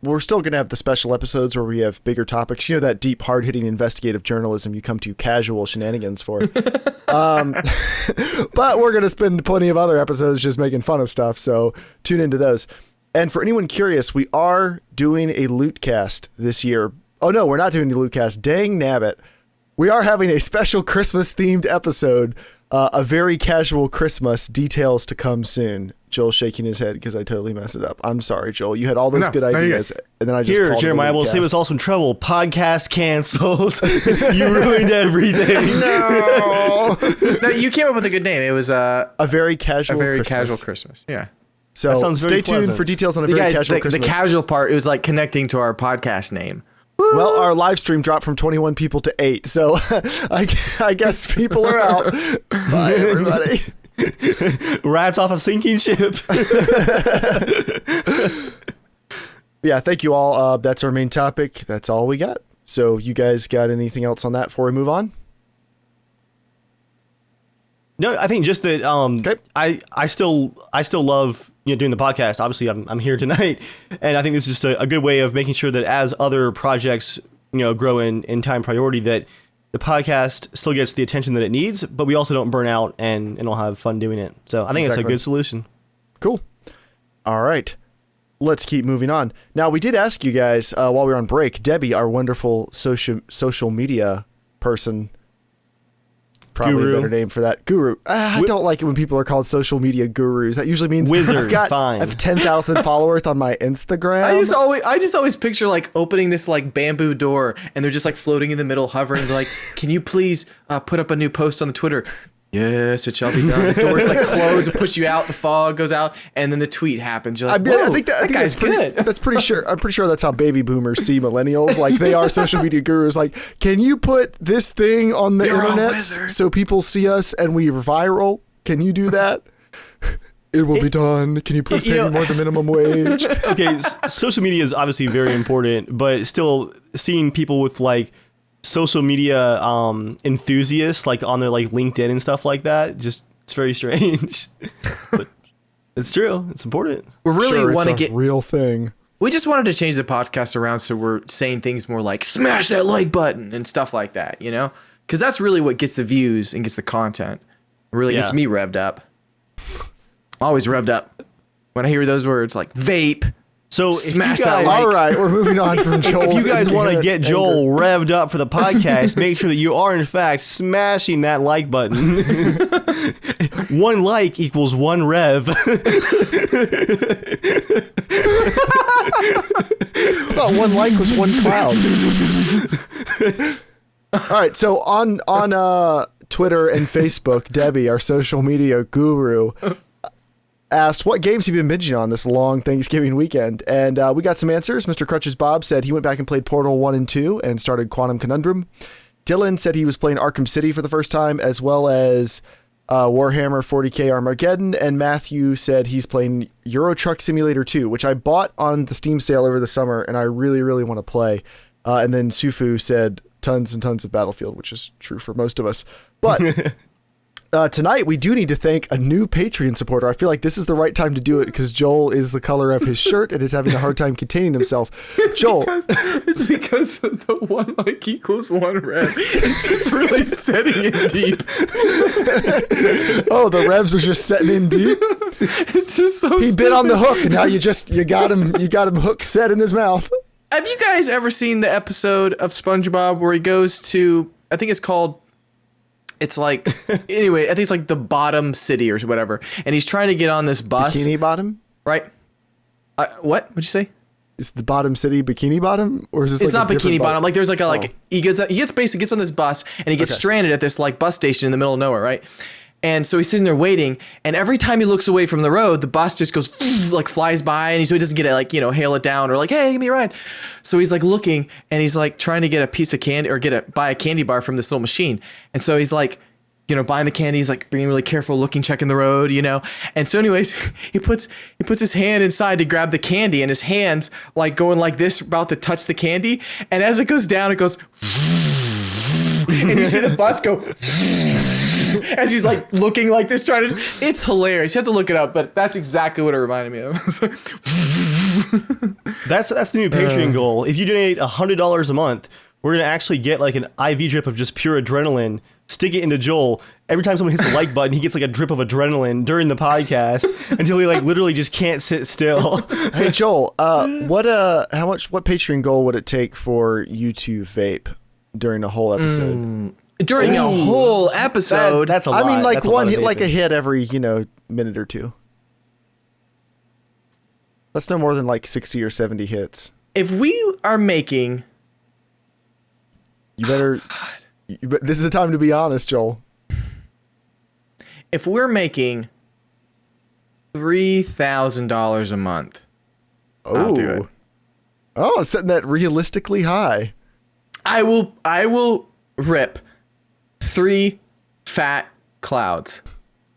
We're still going to have the special episodes where we have bigger topics. That deep, hard-hitting investigative journalism you come to Casual Shenanigans for. But we're going to spend plenty of other episodes just making fun of stuff. So tune into those. And for anyone curious, we are doing a loot cast this year. Oh, no, we're not doing the loot cast. Dang nabbit. We are having a special Christmas-themed episode, a very casual Christmas, details to come soon. Joel's shaking his head because I totally messed it up. I'm sorry, Joel. You had all those good ideas, and then I just called Jeremiah will save us all some trouble. Podcast canceled. You ruined everything. No, you came up with a good name. It was a very casual Christmas. Yeah. So That sounds very stay tuned pleasant. for details on a You very guys, casual the Christmas. casual part, it was like connecting to our podcast name. Well, our live stream dropped from 21 people to 8, so I guess people are out. Bye, everybody. Rats off a sinking ship. Yeah, thank you all. That's our main topic. That's all we got. So you guys got anything else on that before we move on? No, I think just that. Okay. I still love doing the podcast. Obviously, I'm here tonight, and I think this is just a good way of making sure that as other projects grow in time priority, that the podcast still gets the attention that it needs, but we also don't burn out and will have fun doing it. So I think it's a good solution. Cool. All right. Let's keep moving on. Now, we did ask you guys while we were on break, Debbie, our wonderful social media person, probably Guru. a better name for that, guru. I don't like it when people are called social media gurus. That usually means Wizard, I have 10,000 followers on my Instagram. I just always picture like opening this like bamboo door and they're just like floating in the middle, hovering. They're like, can you please put up a new post on the Twitter? Yes, it shall be done. The doors like close and push you out. The fog goes out, and then the tweet happens. You're like, I think that guy's good. That's pretty sure. I'm pretty sure that's how baby boomers see millennials. Like they are social media gurus. Like, can you put this thing on the You're a internet wizard. so people see us and we're viral? Can you do that? It will be done. Can you please pay me more than minimum wage? Okay, social media is obviously very important, but still seeing people with like social media enthusiasts like on their like LinkedIn and stuff like that, just it's very strange. But it's true. It's important. We really want to get real thing. We just wanted to change the podcast around so we're saying things more like smash that like button and stuff like that, because that's really what gets the views and gets the content. It really gets me revved up. Always revved up when I hear those words like vape. So Smash if you that guys, like. All right, we're moving on from Joel's. if you guys want to inherent get Joel anger. revved up for the podcast, make sure that you are in fact smashing that like button. 1 like equals 1 rev. I thought 1 like was 1 cloud. All right, so on Twitter and Facebook, Debbie, our social media guru, asked what games have you been binging on this long Thanksgiving weekend, and we got some answers. Mr. Crutches Bob said he went back and played Portal 1 and 2 and started Quantum Conundrum. Dylan said he was playing Arkham City for the first time, as well as Warhammer 40k Armageddon, and Matthew said he's playing Euro Truck Simulator 2, which I bought on the Steam sale over the summer, and I really, really want to play. And then Sufu said tons and tons of Battlefield, which is true for most of us. But tonight we do need to thank a new Patreon supporter. I feel like this is the right time to do it because Joel is the color of his shirt and is having a hard time containing himself. Joel. It's because the 1 like equals 1 rev. It's just really setting in deep. Oh, the revs are just setting in deep. It's just so He bit on the hook and now you got him hook set in his mouth. Have you guys ever seen the episode of SpongeBob where he goes to, I think it's called, it's like, anyway, I think it's like the bottom city or whatever, and he's trying to get on this bus. Bikini Bottom? Right? What? What'd you say? Is the bottom city Bikini Bottom? Or is this It's like not a different Bikini Bottom. Like there's like a, he basically gets on this bus and he gets stranded at this like bus station in the middle of nowhere, right? And so he's sitting there waiting, and every time he looks away from the road, the bus just goes like flies by, and so he doesn't get to hail it down or like, hey, give me a ride. So he's like looking, and he's like trying to get a piece of candy or buy a candy bar from this little machine. And so he's like, buying the candy. He's like being really careful, looking, checking the road, And so anyways, he puts his hand inside to grab the candy, and his hand's like going like this, about to touch the candy. And as it goes down, it goes, and you see the bus go as he's like looking like this, trying to. It's hilarious. You have to look it up, but that's exactly what it reminded me of. That's the new Patreon goal. If you donate $100 a month, we're gonna actually get like an IV drip of just pure adrenaline. Stick it into Joel. Every time someone hits the like button, he gets like a drip of adrenaline during the podcast until he like literally just can't sit still. Hey Joel, what Patreon goal would it take for you to vape during a whole episode? During a whole episode. That's a lot. I mean, like That's a lot one of hit, like a vaping. hit every minute or two. That's no more than like 60 or 70 hits. If we are making, You better. This is the time to be honest, Joel. if we're making $3,000 a month. I'll do it. Oh, setting that realistically high. I will rip 3 fat clouds.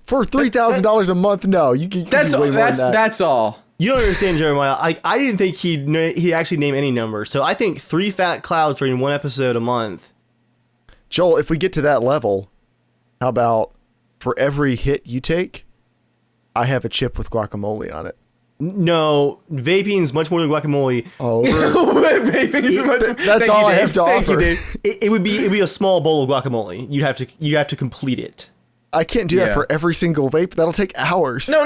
For $3,000 a month, no. You can That's do way all. more than that. That's all. You don't understand, Jeremiah. I didn't think he'd actually name any number. So I think 3 fat clouds during one episode a month. Joel, if we get to that level, how about for every hit you take, I have a chip with guacamole on it? No, vaping is much more than guacamole. Oh, That's all I have to offer. It would be a small bowl of guacamole. You have to complete it. I can't do that for every single vape. That'll take hours. No.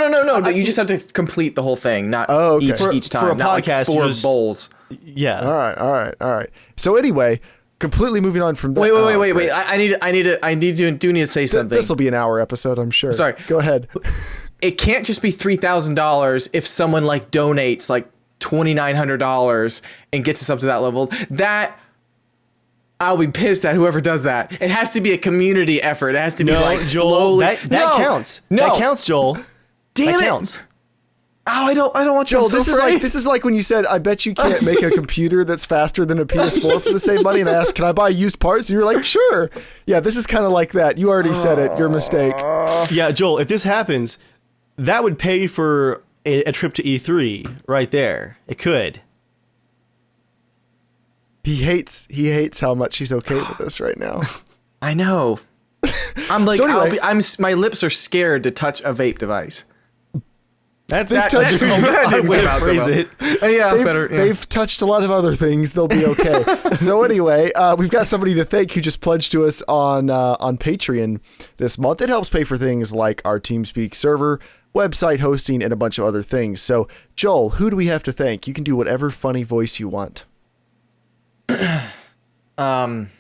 You just have to complete the whole thing, not each time. For a not podcast, like 4 bowls. Yeah. All right. So anyway, completely moving on from that. Wait. I need to say something. This will be an hour episode, I'm sure. Sorry. Go ahead. It can't just be $3,000 if someone like donates like $2,900 and gets us up to that level. That I'll be pissed at whoever does that. It has to be a community effort. It has to be like Joel, slowly. that counts. No. That counts, Joel. Damn that it. Counts. Oh, I don't want you. Joel, this is like when you said, I bet you can't make a computer that's faster than a PS4 for the same money. And I asked, can I buy used parts? And you were like, sure. Yeah, this is kind of like that. You already said it. Your mistake. Yeah, Joel, if this happens, that would pay for a trip to E3 right there. It could. He hates how much he's okay with this right now. I know. I'm like, So anyway- my lips are scared to touch a vape device. That's They've touched- a good way to phrase it. They've touched a lot of other things. They'll be okay. So anyway, we've got somebody to thank who just pledged to us on Patreon this month. It helps pay for things like our Teamspeak server, website hosting, and a bunch of other things. So Joel, who do we have to thank? You can do whatever funny voice you want. Quantum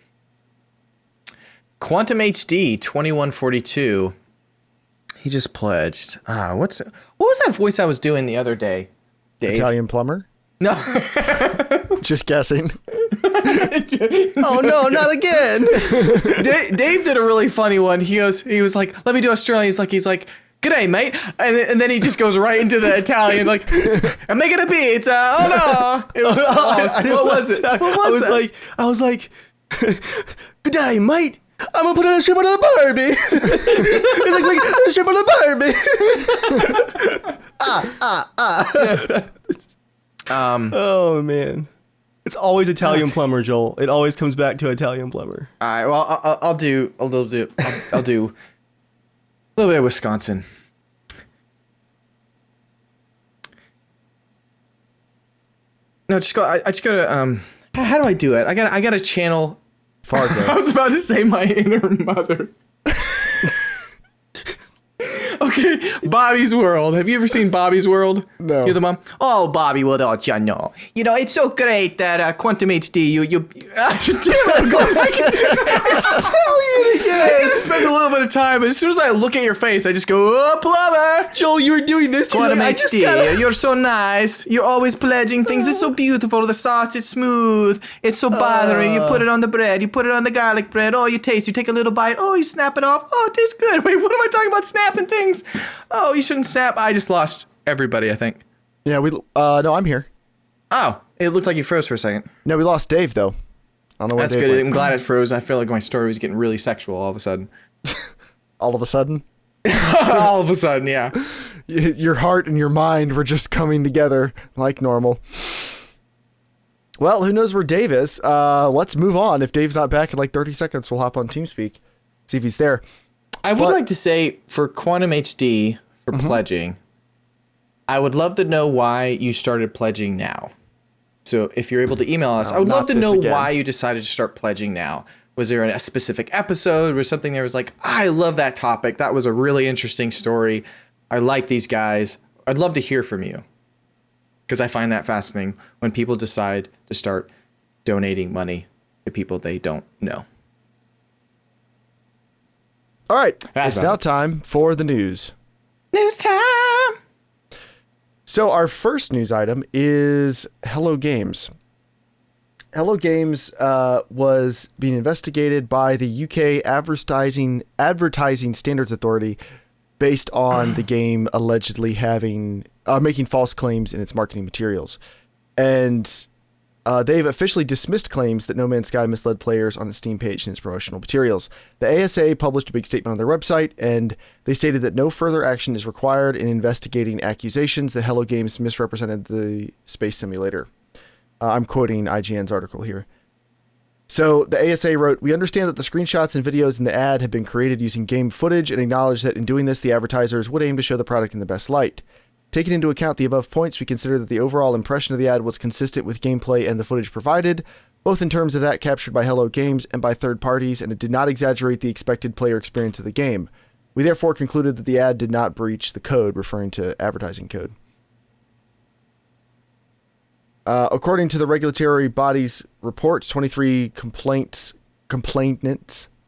HD 2142. He just pledged. What was that voice I was doing the other day, Dave? Italian plumber? No. Just guessing. Oh no, not again. Dave did a really funny one. He was like, let me do Australian. He's like, g'day, mate. And then he just goes right into the Italian, like, I'm making a pizza. Oh no. It was, what was it? I was like, g'day, mate. I'm gonna put a shrimp on a Barbie. He's like a shrimp on a Barbie. Oh man, it's always Italian plumber, Joel. It always comes back to Italian plumber. All right, well, I'll do a little bit. I'll do a little bit of Wisconsin. No, just go. I just go to. How do I do it? I got to channel. Fargo. I was about to say my inner mother. Okay, Bobby's World. Have you ever seen Bobby's World? No. You're the mom? Oh, Bobby, what don't you know? You know, it's so great that Quantum HD, you damn it, I'm going back into It's Italian again. I gotta spend a little bit of time, but as soon as I look at your face, I just go, oh, plumber. Joel, you were doing this. Quantum HD, you're so nice. You're always pledging things. It's so beautiful. The sauce is smooth. It's so bothering. You put it on the bread. You put it on the garlic bread. Oh, you taste. You take a little bite. Oh, you snap it off. Oh, it tastes good. Wait, what am I talking about? Snapping things. Oh, you shouldn't snap. I just lost everybody, I think. Yeah, no, I'm here. Oh, it looked like you froze for a second. No, we lost Dave though. I don't know where That's Dave good. went. I'm glad it froze. I feel like my story was getting really sexual all of a sudden. All of a sudden, All of a sudden, yeah. your heart and your mind were just coming together like normal. Well, who knows where Dave is? Let's move on. If Dave's not back in like 30 seconds, we'll hop on TeamSpeak, see if he's there. I would like to say for Quantum HD, for pledging, I would love to know why you started pledging now. So if you're able to email us, I would love to know why you decided to start pledging now. Was there a specific episode or something that was like, I love that topic. That was a really interesting story. I like these guys. I'd love to hear from you. Because I find that fascinating when people decide to start donating money to people they don't know. All right, it's now time for the news. News time! So our first news item is Hello Games. Hello Games was being investigated by the UK Advertising Standards Authority based on the game allegedly having making false claims in its marketing materials. And they've officially dismissed claims that No Man's Sky misled players on its Steam page and its promotional materials. The ASA published a big statement on their website, and they stated that no further action is required in investigating accusations that Hello Games misrepresented the space simulator. I'm quoting IGN's article here. So the ASA wrote, "We understand that the screenshots and videos in the ad have been created using game footage and acknowledge that in doing this, the advertisers would aim to show the product in the best light. Taking into account the above points, we consider that the overall impression of the ad was consistent with gameplay and the footage provided, both in terms of that captured by Hello Games and by third parties, and it did not exaggerate the expected player experience of the game. We therefore concluded that the ad did not breach the code," referring to advertising code. According to the regulatory body's report, 23 complainants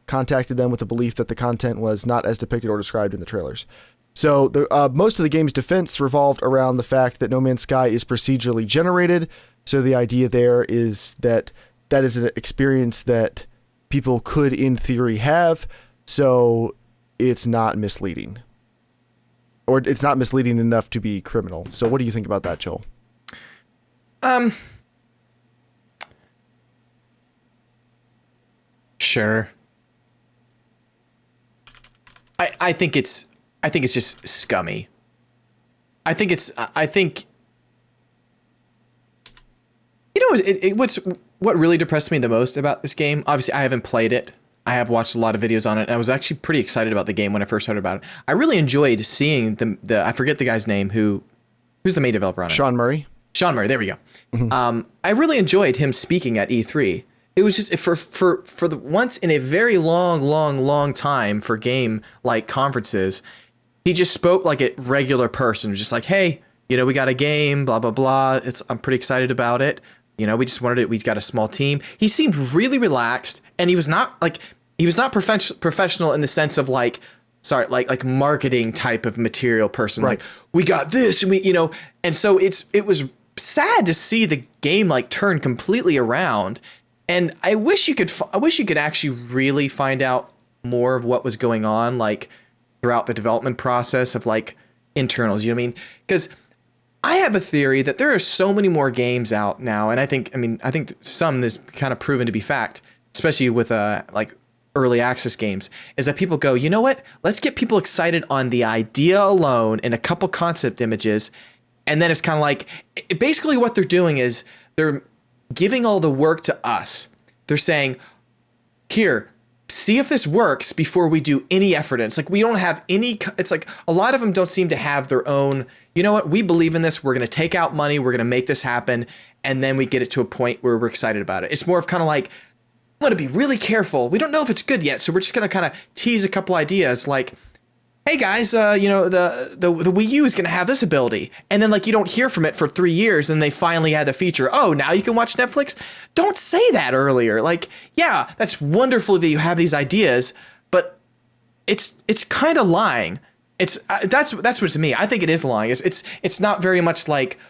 contacted them with the belief that the content was not as depicted or described in the trailers. So most of the game's defense revolved around the fact that No Man's Sky is procedurally generated. So the idea there is that that is an experience that people could, in theory, have. So it's not misleading. Or it's not misleading enough to be criminal. So what do you think about that, Joel? Sure. I think it's just scummy. I think you know what really depressed me the most about this game. Obviously, I haven't played it. I have watched a lot of videos on it, and I was actually pretty excited about the game when I first heard about it. I really enjoyed seeing the I forget the guy's name who's the main developer on it. Sean Murray. Sean Murray, there we go. Mm-hmm. I really enjoyed him speaking at E3. It was just for the once in a very long time for game like conferences, he just spoke like a regular person. Just like, hey, you know, we got a game, blah blah blah. I'm pretty excited about it. You know, we just wanted it. We've got a small team. He seemed really relaxed, and he was not professional in the sense of like marketing type of material person. Right. Like, we got this, and and so it was sad to see the game like turn completely around. And I wish you could actually really find out more of what was going on, like throughout the development process of like internals. You know what I mean? Because I have a theory that there are so many more games out now, and I think some is kind of proven to be fact, especially with like early access games, is that people go, you know what? Let's get people excited on the idea alone and a couple concept images, and then it's kind of like basically what they're doing is they're giving all the work to us. They're saying, here, see if this works before we do any effort. And it's like, we don't have any, it's like a lot of them don't seem to have their own, you know what, we believe in this. We're going to take out money. We're going to make this happen. And then we get it to a point where we're excited about it. It's more of kind of like, we want to be really careful. We don't know if it's good yet. So we're just going to kind of tease a couple ideas like, hey guys, the Wii U is going to have this ability. And then like you don't hear from it for 3 years and they finally had the feature. Oh, now you can watch Netflix? Don't say that earlier. Like, yeah, that's wonderful that you have these ideas, but it's kind of lying. It's that's what to me. I think it is lying. It's not very much like,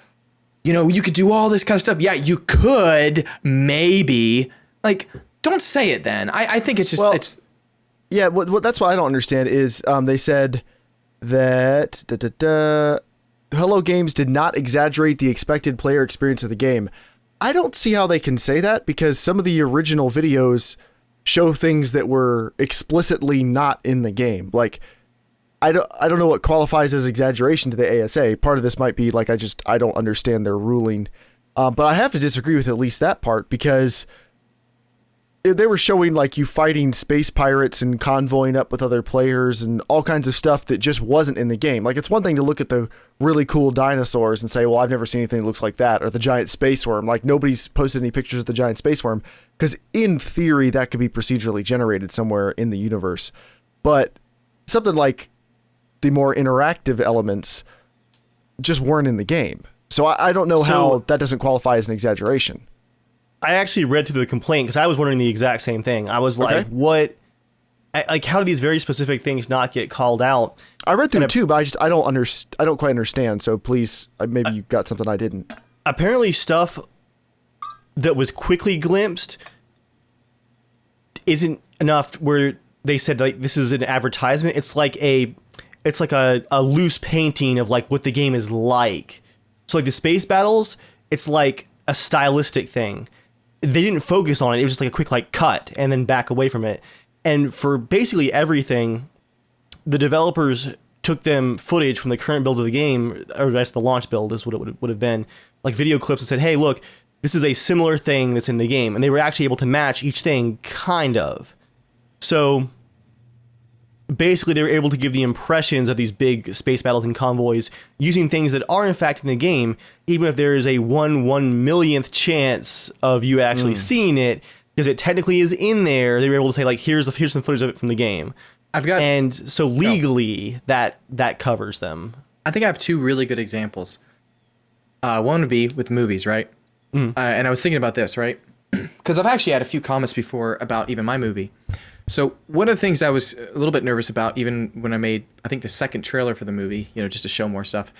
you know, you could do all this kind of stuff. Yeah, you could maybe. Like, don't say it then. I think it's just Yeah, what that's what I don't understand is they said that Hello Games did not exaggerate the expected player experience of the game. I don't see how they can say that because some of the original videos show things that were explicitly not in the game. Like, I don't know what qualifies as exaggeration to the ASA. Part of this might be like I don't understand their ruling, but I have to disagree with at least that part because they were showing like you fighting space pirates and convoying up with other players and all kinds of stuff that just wasn't in the game. Like, it's one thing to look at the really cool dinosaurs and say, well, I've never seen anything that looks like that, or the giant space worm. Like, nobody's posted any pictures of the giant space worm because in theory that could be procedurally generated somewhere in the universe. But something like the more interactive elements just weren't in the game. So I don't know how that doesn't qualify as an exaggeration. I actually read through the complaint because I was wondering the exact same thing. I was like, what? Like, how do these very specific things not get called out? I read through it too, but I don't quite understand. So please, maybe you got something I didn't. Apparently stuff that was quickly glimpsed isn't enough where they said like this is an advertisement. It's like it's like a loose painting of like what the game is like. So like the space battles, it's like a stylistic thing. They didn't focus on it. It was just like a quick like cut and then back away from it. And for basically everything, the developers took them footage from the current build of the game, or that's the launch build is what it would have been, like video clips, and said, hey, look, this is a similar thing that's in the game. And they were actually able to match each thing, kind of. So basically they were able to give the impressions of these big space battles and convoys using things that are in fact in the game, even if there is a 1/1,000,000th chance of you actually seeing it, because it technically is in there. They were able to say like, here's some footage of it from the game. And so legally that covers them. I think I have two really good examples. One would be with movies, right? And I was thinking about this, right? Because I've actually had a few comments before about even my movie. So one of the things I was a little bit nervous about, even when I made, I think, the second trailer for the movie, just to show more stuff.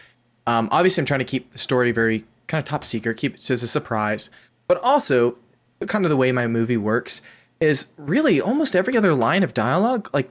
Obviously, I'm trying to keep the story very kind of top secret, keep it as a surprise. But also, kind of the way my movie works is really almost every other line of dialogue, like,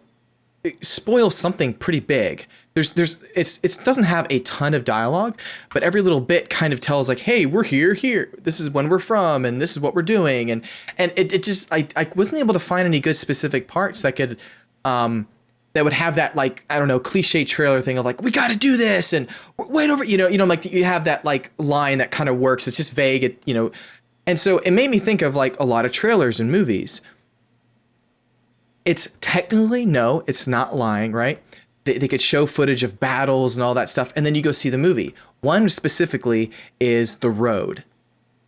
it spoils something pretty big. It doesn't have a ton of dialogue, but every little bit kind of tells like, hey, we're here. This is when we're from, and this is what we're doing. And it just, I wasn't able to find any good specific parts that could, that would have that, like, I don't know, cliche trailer thing of like, we got to do this. And wait over, like you have that like line that kind of works. It's just vague, and so it made me think of like a lot of trailers and movies. It's technically, no, it's not lying, right? They could show footage of battles and all that stuff, and then you go see the movie. One specifically is The Road.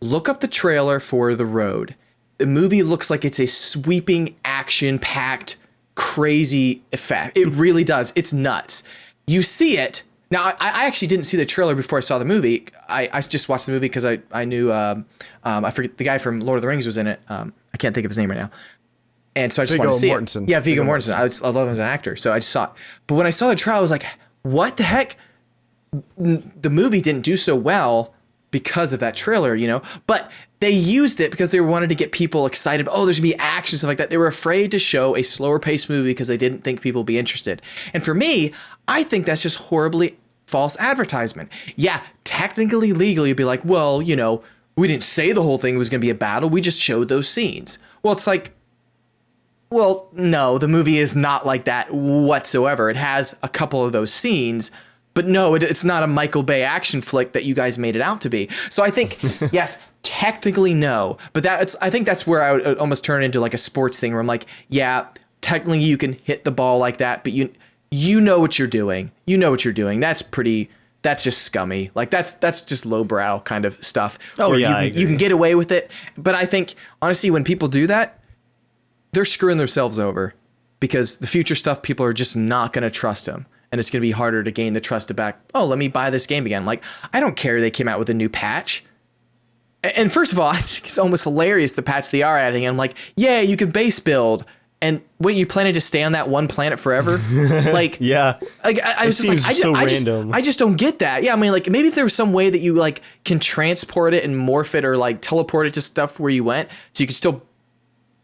Look up the trailer for The Road. The movie looks like it's a sweeping, action-packed, crazy effect. It really does. It's nuts. You see it. Now, I actually didn't see the trailer before I saw the movie. I just watched the movie because I knew, I forget, the guy from Lord of the Rings was in it. I can't think of his name right now. And so I just wanted to see it. Yeah, Viggo Mortensen. I love him as an actor, so I just saw it. But when I saw the trailer, I was like, what the heck? The movie didn't do so well because of that trailer, But they used it because they wanted to get people excited. Oh, there's going to be action, stuff like that. They were afraid to show a slower paced movie because they didn't think people would be interested. And for me, I think that's just horribly false advertisement. Yeah, technically, legally, you'd be like, well, we didn't say the whole thing was going to be a battle. We just showed those scenes. Well, it's like, well, no, the movie is not like that whatsoever. It has a couple of those scenes, but no, it's not a Michael Bay action flick that you guys made it out to be. So I think, yes, technically no, but I think that's where I would almost turn into like a sports thing where I'm like, yeah, technically you can hit the ball like that, but you know what you're doing. You know what you're doing. That's just scummy. Like that's just lowbrow kind of stuff. Oh yeah, you can get away with it. But I think honestly, when people do that, they're screwing themselves over because the future stuff, people are just not going to trust them. And it's going to be harder to gain the trust to back. Oh, let me buy this game again. Like, I don't care they came out with a new patch. And first of all, it's almost hilarious the patch they are adding. And I'm like, yeah, you can base build. And what, you planning to stay on that one planet forever? Like, yeah. Like I was just like, I just don't get that. Yeah, I mean, like maybe if there was some way that you like can transport it and morph it or like teleport it to stuff where you went, so you could still.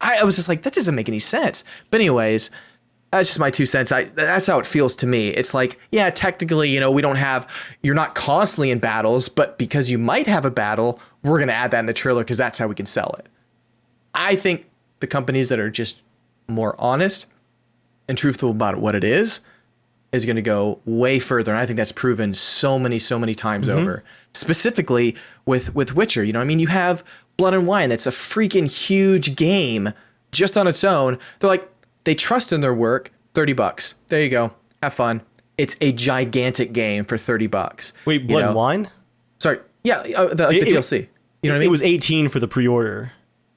I was just like, that doesn't make any sense. But anyways, that's just my 2 cents. That's how it feels to me. It's like, yeah, technically, you're not constantly in battles, but because you might have a battle, we're going to add that in the trailer because that's how we can sell it. I think the companies that are just more honest and truthful about what it is going to go way further. And I think that's proven so many times over. Specifically with Witcher, you have Blood and Wine. That's a freaking huge game just on its own. They're like, they trust in their work. $30. There you go. Have fun. It's a gigantic game for $30. Wait, Blood and Wine? Sorry. Yeah, the DLC. You know what I mean? It was 18 for the pre-order.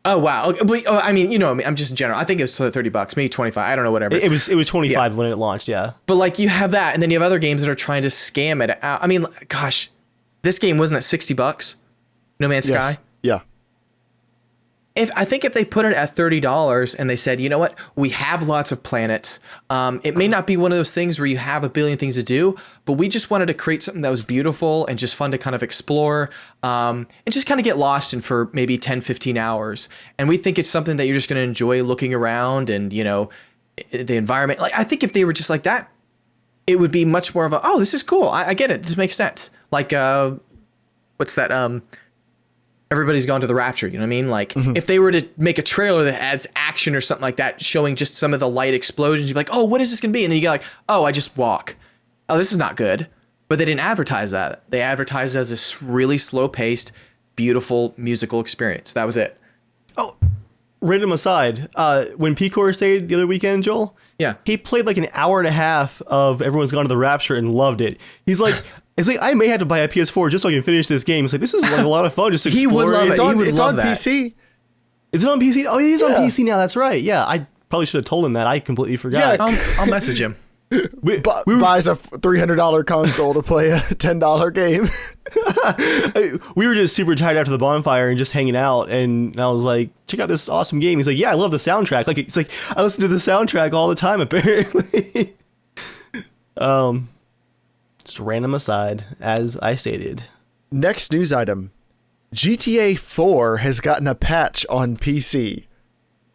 Oh wow! Okay, I mean, I'm just general. I think it was $30, maybe 25. I don't know, whatever. It was 25 when it launched. Yeah. But like, you have that, and then you have other games that are trying to scam it out. I mean, gosh, this game wasn't at $60. No Man's Sky. Yeah. I think if they put it at $30 and they said, you know what, we have lots of planets. It may not be one of those things where you have a billion things to do, but we just wanted to create something that was beautiful and just fun to kind of explore, and just kind of get lost in for maybe 10, 15 hours. And we think it's something that you're just going to enjoy looking around and, the environment. Like, I think if they were just like that, it would be much more of a, oh, this is cool. I get it. This makes sense. Like, what's that? Everybody's Gone to the Rapture. You know what I mean? Like, if they were to make a trailer that adds action or something like that, showing just some of the light explosions, you'd be like, oh, what is this going to be? And then you get like, oh, I just walk. Oh, this is not good. But they didn't advertise that. They advertised it as this really slow-paced, beautiful musical experience. That was it. Oh, random aside, when Picor stayed the other weekend, Joel, yeah, he played like an hour and a half of Everyone's Gone to the Rapture and loved it. He's like, it's like, I may have to buy a PS4 just so I can finish this game. It's like, this is like a lot of fun just to explore. He would love it. It's on PC. Is it on PC? Oh, it is on PC now. That's right. Yeah, I probably should have told him that. I completely forgot. Yeah, I'll message him. Buys a $300 console to play a $10 game. We were just super tired after the bonfire and just hanging out, and I was like, check out this awesome game. He's like, yeah, I love the soundtrack. Like, it's like, I listen to the soundtrack all the time, apparently. Just random aside, as I stated. Next news item. GTA 4 has gotten a patch on PC.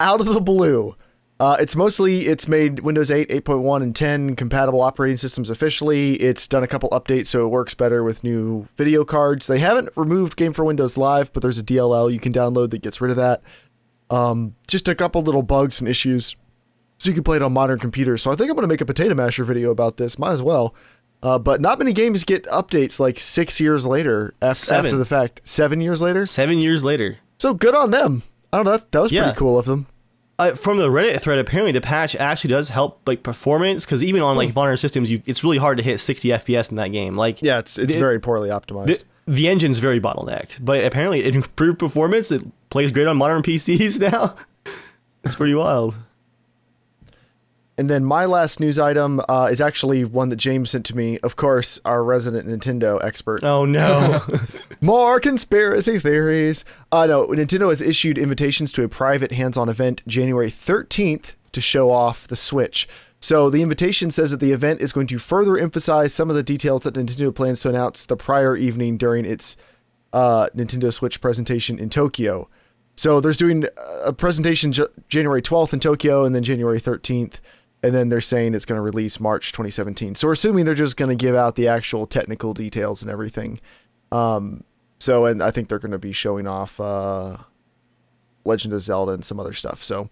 Out of the blue. It's made Windows 8, 8.1, and 10 compatible operating systems officially. It's done a couple updates so it works better with new video cards. They haven't removed Game for Windows Live, but there's a DLL you can download that gets rid of that. Just a couple little bugs and issues so you can play it on modern computers. So I think I'm going to make a Potato Masher video about this. Might as well. But not many games get updates like 6 years later after the fact. 7 years later? 7 years later. So good on them. I don't know. That was pretty cool of them. From the Reddit thread, apparently the patch actually does help like performance, because even on like modern systems, it's really hard to hit 60 FPS in that game. Like, yeah, it's very poorly optimized. The engine's very bottlenecked, but apparently it improved performance. It plays great on modern PCs now. It's pretty wild. And then my last news item is actually one that James sent to me. Of course, our resident Nintendo expert. Oh, no. More conspiracy theories. No, Nintendo has issued invitations to a private hands-on event January 13th to show off the Switch. So the invitation says that the event is going to further emphasize some of the details that Nintendo plans to announce the prior evening during its Nintendo Switch presentation in Tokyo. So there's doing a presentation January 12th in Tokyo and then January 13th. And then they're saying it's going to release March 2017. So we're assuming they're just going to give out the actual technical details and everything. And I think they're going to be showing off Legend of Zelda and some other stuff. So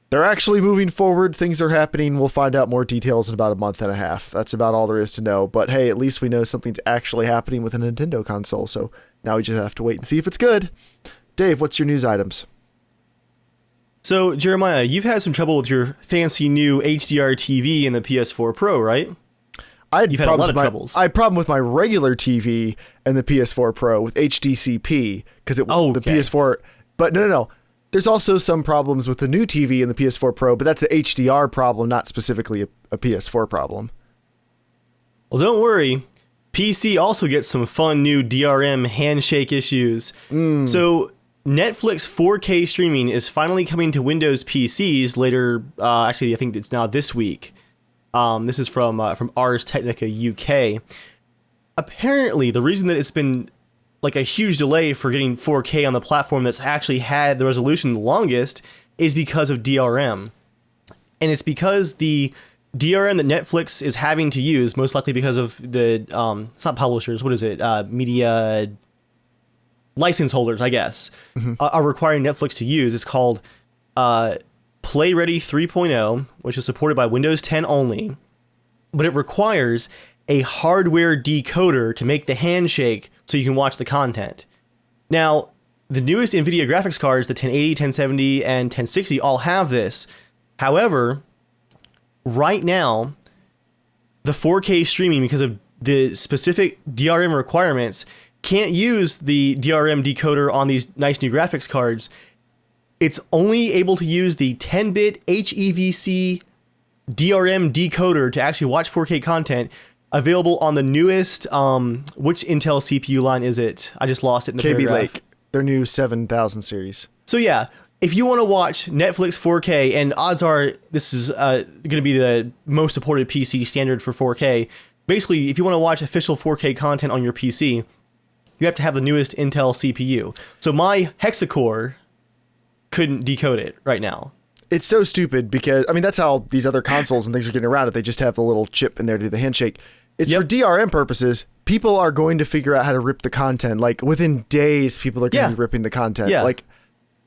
they're actually moving forward. Things are happening. We'll find out more details in about a month and a half. That's about all there is to know. But hey, at least we know something's actually happening with a Nintendo console. So now we just have to wait and see if it's good. Dave, what's your news items? So, Jeremiah, you've had some trouble with your fancy new HDR TV and the PS4 Pro, right? You've had a lot of troubles. I had a problem with my regular TV and the PS4 Pro with HDCP because the PS4. But no. There's also some problems with the new TV and the PS4 Pro, but that's an HDR problem, not specifically a PS4 problem. Well, don't worry. PC also gets some fun new DRM handshake issues. So Netflix 4K streaming is finally coming to Windows PCs later. Actually, I think it's now this week. This is from Ars Technica UK. Apparently, the reason that it's been like a huge delay for getting 4K on the platform that's actually had the resolution the longest is because of DRM. And it's because the DRM that Netflix is having to use, most likely because of the, it's not publishers, what is it? Media license holders, I guess, are requiring Netflix to use. It's called Play Ready 3.0, which is supported by Windows 10 only, but it requires a hardware decoder to make the handshake so you can watch the content. Now, the newest NVIDIA graphics cards, the 1080, 1070, and 1060 all have this. However, right now, the 4K streaming, because of the specific DRM requirements, can't use the DRM decoder on these nice new graphics cards. It's only able to use the 10-bit HEVC DRM decoder to actually watch 4K content, available on the newest, which Intel CPU line is it? I just lost it in the Kaby paragraph. Lake, their new 7000 series. So yeah, if you want to watch Netflix 4K, and odds are this is going to be the most supported PC standard for 4K, basically if you want to watch official 4K content on your PC, you have to have the newest Intel CPU. So my Hexacore couldn't decode it right now. It's so stupid because, I mean, that's how these other consoles and things are getting around it. They just have the little chip in there to do the handshake. It's for DRM purposes. People are going to figure out how to rip the content. Like, within days, people are going to be ripping the content. Yeah. Like,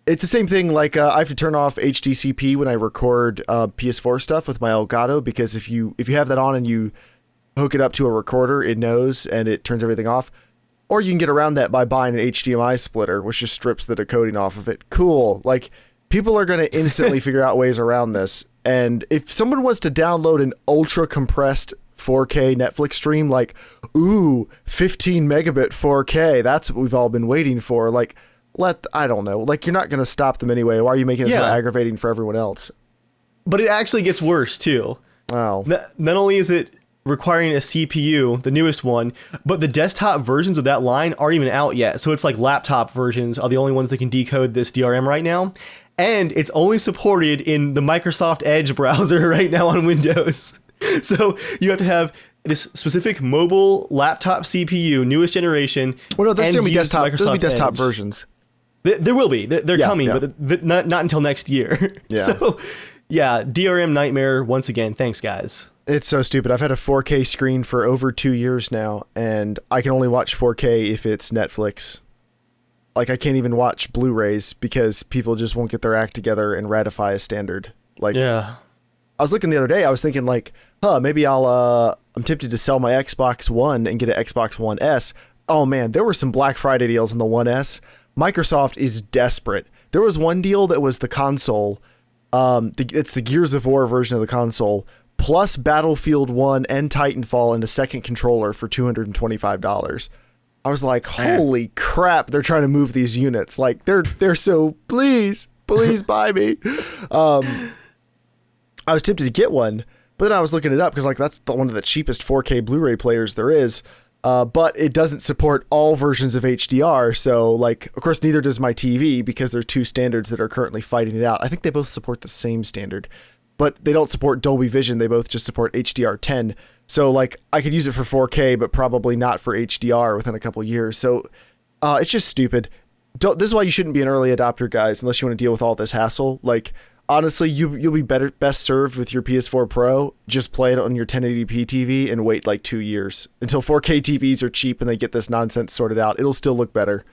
it's the same thing. Like, I have to turn off HDCP when I record PS4 stuff with my Elgato, because if you have that on and you hook it up to a recorder, it knows and it turns everything off. Or you can get around that by buying an HDMI splitter, which just strips the decoding off of it. Cool. Like, people are going to instantly figure out ways around this. And if someone wants to download an ultra compressed 4K Netflix stream, like, ooh, 15 megabit 4K, that's what we've all been waiting for. Like, I don't know. Like, you're not going to stop them anyway. Why are you making it so aggravating for everyone else? But it actually gets worse, too. Wow. Not only is it requiring a CPU, the newest one, but the desktop versions of that line aren't even out yet. So it's like laptop versions are the only ones that can decode this DRM right now. And it's only supported in the Microsoft Edge browser right now on Windows. So you have to have this specific mobile laptop CPU, newest generation. Well, no, there's going to be Microsoft desktop Edge. versions. There will be. They're coming, but not until next year. Yeah. So, yeah, DRM nightmare once again. Thanks, guys. It's so stupid. I've had a 4K screen for over 2 years now, and I can only watch 4K if it's Netflix. Like, I can't even watch Blu-rays because people just won't get their act together and ratify a standard. Like, yeah. I was looking the other day, I was thinking like, maybe I'm tempted to sell my Xbox One and get an Xbox One S. Oh man, there were some Black Friday deals on the One S. Microsoft is desperate. There was one deal that was the console. It's the Gears of War version of the console, plus Battlefield 1 and Titanfall and a second controller for $225. I was like, holy crap, they're trying to move these units. Like, they're so, please buy me. I was tempted to get one, but then I was looking it up because, like, that's one of the cheapest 4K Blu-ray players there is. But it doesn't support all versions of HDR. So, like, of course, neither does my TV because there are two standards that are currently fighting it out. I think they both support the same standard, but they don't support Dolby Vision. They both just support HDR10. So, like, I could use it for 4K, but probably not for HDR within a couple years. So, it's just stupid. This is why you shouldn't be an early adopter, guys, unless you want to deal with all this hassle. Like, honestly, you'll be best served with your PS4 Pro. Just play it on your 1080p TV and wait like 2 years until 4K TVs are cheap and they get this nonsense sorted out. It'll still look better.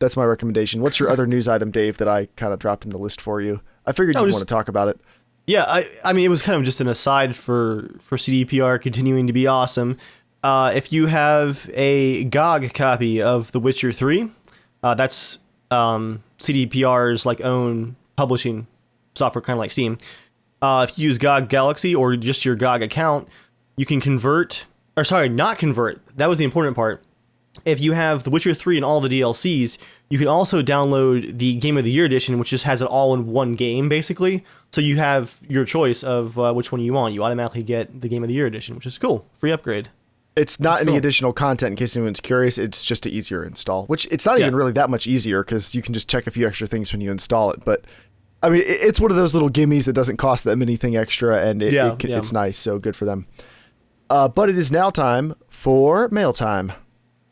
That's my recommendation. What's your other news item, Dave, that I kind of dropped in the list for you? I figured you'd want to talk about it. Yeah, I mean, it was kind of just an aside for CDPR continuing to be awesome. If you have a GOG copy of The Witcher 3, that's CDPR's like own publishing software, kind of like Steam. If you use GOG Galaxy or just your GOG account, you can not convert. That was the important part. If you have The Witcher 3 and all the DLCs, you can also download the Game of the Year edition, which just has it all in one game, basically. So you have your choice of which one you want. You automatically get the Game of the Year edition, which is cool. Free upgrade. It's not any additional content in case anyone's curious. It's just an easier install, which it's not even really that much easier because you can just check a few extra things when you install it. But I mean, it's one of those little gimmies that doesn't cost them anything extra, and it's nice, so good for them. But it is now time for mail time.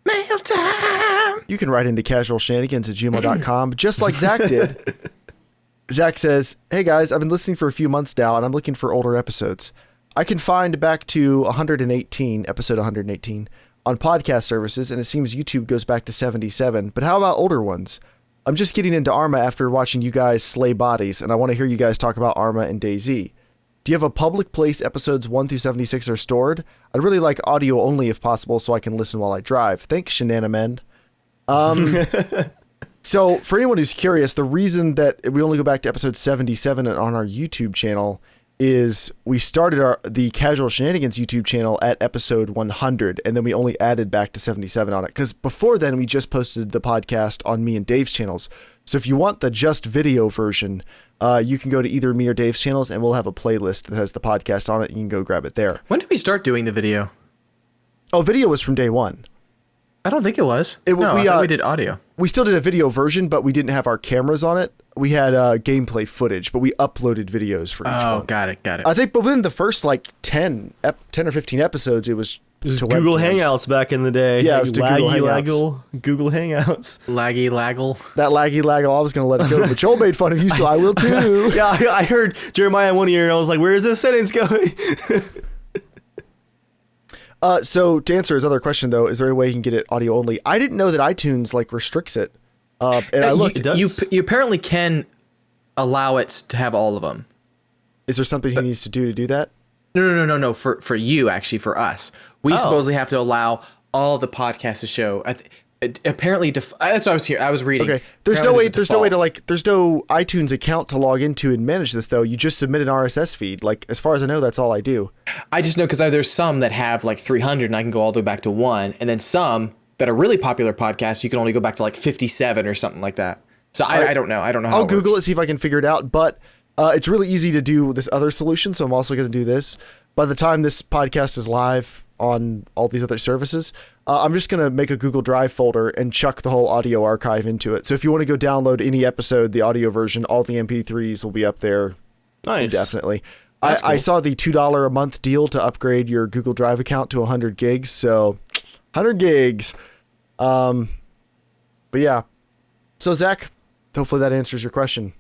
Mail time! You can write into casualshenanigans@gmail.com, just like Zach did. Zach says, hey guys, I've been listening for a few months now, and I'm looking for older episodes. I can find back to episode 118, on podcast services, and it seems YouTube goes back to 77, but how about older ones? I'm just getting into Arma after watching you guys slay bodies, and I want to hear you guys talk about Arma and DayZ. Do you have a public place episodes 1 through 76 are stored? I'd really like audio only if possible so I can listen while I drive. Thanks, Shenanigan. So for anyone who's curious, the reason that we only go back to episode 77 on our YouTube channel is we started the Casual Shenanigans YouTube channel at episode 100, and then we only added back to 77 on it, because before then we just posted the podcast on me and Dave's channels. So if you want the just video version, you can go to either me or Dave's channels, and we'll have a playlist that has the podcast on it. You can go grab it there. When did we start doing the video? Oh, video was from day one. I don't think it was. I think we did audio. We still did a video version, but we didn't have our cameras on it. We had gameplay footage, but we uploaded videos for each one. Oh, got it. I think, but within the first like 10 or 15 episodes, it was It was to Google webcams. Hangouts back in the day. Yeah, it was to Google Google Hangouts. Laggy laggle. That laggy laggle, I was going to let it go, but Joel made fun of you, so I will too. Yeah, I heard Jeremiah in one ear, and I was like, where is this sentence going? So to answer his other question, though, is there any way you can get it audio only? I didn't know that iTunes like restricts it. And I looked. You apparently can allow it to have all of them. Is there something he needs to do that? No. For you, actually, for us, we supposedly have to allow all the podcasts to show. Apparently, that's what I was here. I was reading. Okay. There's no way to like. There's no iTunes account to log into and manage this though. You just submit an RSS feed. Like as far as I know, that's all I do. I just know because there's some that have like 300, and I can go all the way back to 1, and then some that are really popular podcasts, you can only go back to like 57 or something like that. So I don't know. I don't know how I'll Google it, see if I can figure it out. But it's really easy to do this other solution, so I'm also going to do this. By the time this podcast is live on all these other services, I'm just going to make a Google Drive folder and chuck the whole audio archive into it. So if you want to go download any episode, the audio version, all the MP3s will be up there. Nice. Definitely. Cool. I saw the $2 a month deal to upgrade your Google Drive account to 100 gigs. So 100 gigs. But yeah. So Zach, hopefully that answers your question.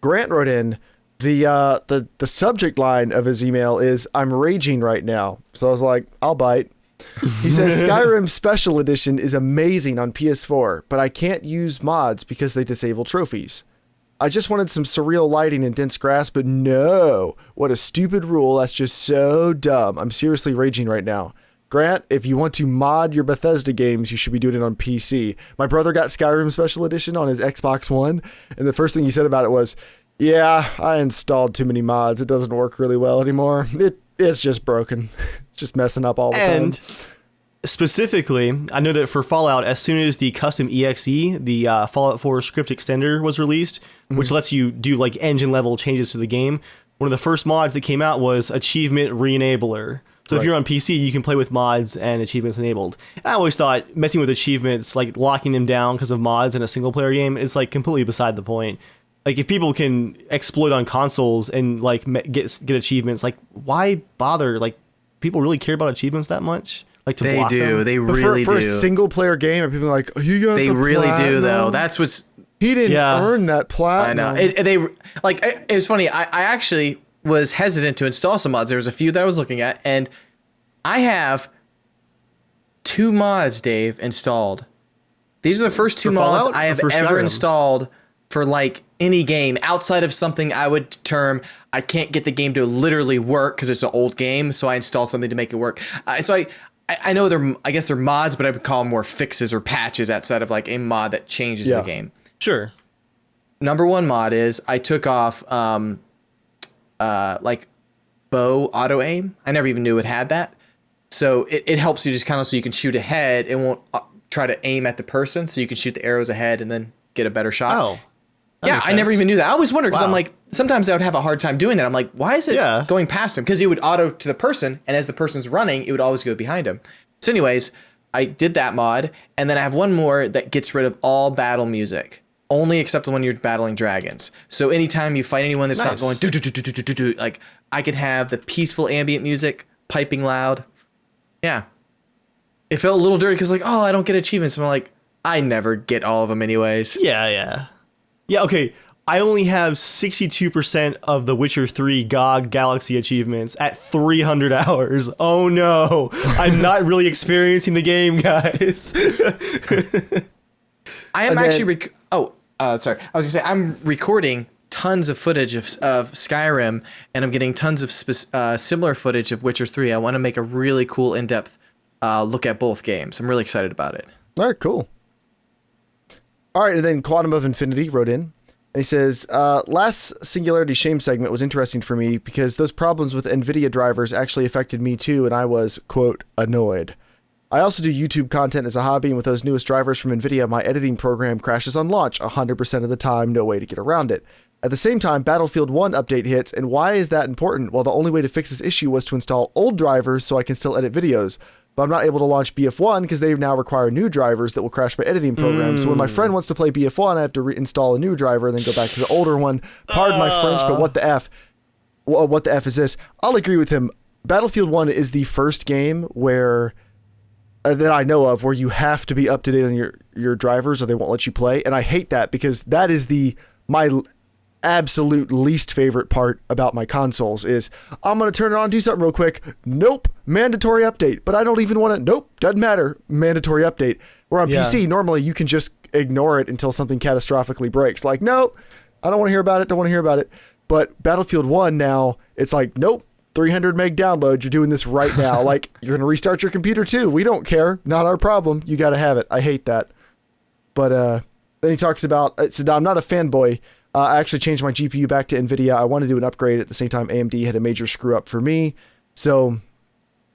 Grant wrote in the subject line of his email is "I'm raging right now." So I was like, I'll bite. He says Skyrim Special Edition is amazing on PS4, but I can't use mods because they disable trophies. I just wanted some surreal lighting and dense grass, but no. What a stupid rule. That's just so dumb. I'm seriously raging right now. Grant, if you want to mod your Bethesda games, you should be doing it on PC. My brother got Skyrim Special Edition on his Xbox One, and the first thing he said about it was, yeah, I installed too many mods. It doesn't work really well anymore. It's just broken. It's just messing up all the time. And specifically, I know that for Fallout, as soon as the custom EXE, the Fallout 4 script extender was released, which lets you do like engine level changes to the game, one of the first mods that came out was Achievement Re-enabler. So if you're on PC, you can play with mods and achievements enabled. And I always thought messing with achievements, like locking them down because of mods in a single player game, is like completely beside the point. Like if people can exploit on consoles and like get achievements, like why bother? Like people really care about achievements that much? Like to block them? They But really for do. a single player game, and people are like, oh, you got They the really do platinum? though. That's what's. He didn't earn that platinum. I know. It was funny. I actually was hesitant to install some mods. There was a few that I was looking at, and I have 2 mods, Dave, installed. These are the first 2 For mods Fallout I or have for ever Skyrim? installed for like any game outside of something I would term I can't get the game to literally work because it's an old game, so I install something to make it work. So I know I guess they're mods, but I would call them more fixes or patches outside of like a mod that changes the game. Sure. Number 1 mod is I took off like bow auto aim. I never even knew it had that. So it helps you just kind of so you can shoot ahead. It won't try to aim at the person, so you can shoot the arrows ahead and then get a better shot. Oh. Yeah, I never even knew that. I always wondered because I'm Wow. like, sometimes I would have a hard time doing that. I'm like, why is it going past him? Because it would auto to the person, and as the person's running, it would always go behind him. So anyways, I did that mod, and then I have one more that gets rid of all battle music, only except when you're battling dragons. So anytime you fight anyone that's not going do, like I could have the peaceful ambient music piping loud. Yeah. It felt a little dirty because like, oh, I don't get achievements. And I'm like, I never get all of them anyways. Yeah, okay. I only have 62% of the Witcher 3 GOG Galaxy achievements at 300 hours. Oh no. I'm not really experiencing the game, guys. I am actually sorry. I was gonna say I'm recording tons of footage of Skyrim, and I'm getting tons of similar footage of Witcher 3. I want to make a really cool in-depth look at both games. I'm really excited about it. All right, cool. All right, and then Quantum of Infinity wrote in, and he says, last Singularity Shame segment was interesting for me because those problems with NVIDIA drivers actually affected me too, and I was, quote, annoyed. I also do YouTube content as a hobby, and with those newest drivers from NVIDIA, my editing program crashes on launch 100% of the time, no way to get around it. At the same time, Battlefield 1 update hits, and why is that important? Well, the only way to fix this issue was to install old drivers so I can still edit videos. But I'm not able to launch BF1 because they now require new drivers that will crash my editing program. So when my friend wants to play BF1, I have to reinstall a new driver and then go back to the older one. Pardon my French, but what the F? What the F is this? I'll agree with him Battlefield 1 is the first game where that I know of where you have to be up to date on your drivers or they won't let you play. And I hate that because that is my absolute least favorite part about my consoles is I'm going to turn it on, do something real quick. Nope. Mandatory update. But I don't even want to. Nope. Doesn't matter. Mandatory update. Where on PC, normally you can just ignore it until something catastrophically breaks. Like, nope. I don't want to hear about it. Don't want to hear about it. But Battlefield 1 now, it's like, nope. 300 meg download. You're doing this right now. Like, you're going to restart your computer too. We don't care. Not our problem. You got to have it. I hate that. But then he talks about, so I'm not a fanboy. I actually changed my GPU back to NVIDIA. I wanted to do an upgrade. At the same time, AMD had a major screw up for me. So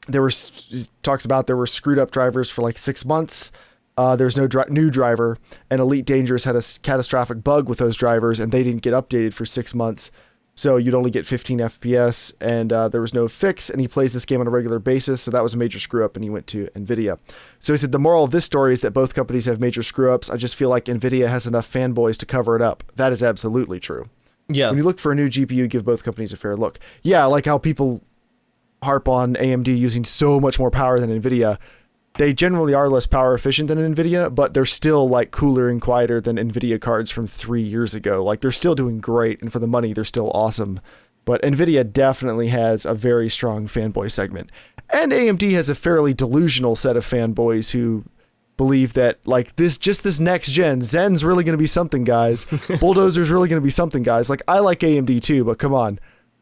there were screwed up drivers for like 6 months. There's no new driver, and Elite Dangerous had a catastrophic bug with those drivers, and they didn't get updated for 6 months. So you'd only get 15 FPS, and there was no fix, and he plays this game on a regular basis, so that was a major screw-up, and he went to NVIDIA. So he said, the moral of this story is that both companies have major screw-ups. I just feel like NVIDIA has enough fanboys to cover it up. That is absolutely true. Yeah. When you look for a new GPU, give both companies a fair look. Yeah, like how people harp on AMD using so much more power than NVIDIA. They generally are less power efficient than NVIDIA, but they're still like cooler and quieter than NVIDIA cards from 3 years ago. Like they're still doing great, and for the money, they're still awesome. But NVIDIA definitely has a very strong fanboy segment. And AMD has a fairly delusional set of fanboys who believe that like this next gen, Zen's really going to be something, guys. Bulldozer's really going to be something, guys. Like I like AMD too, but come on.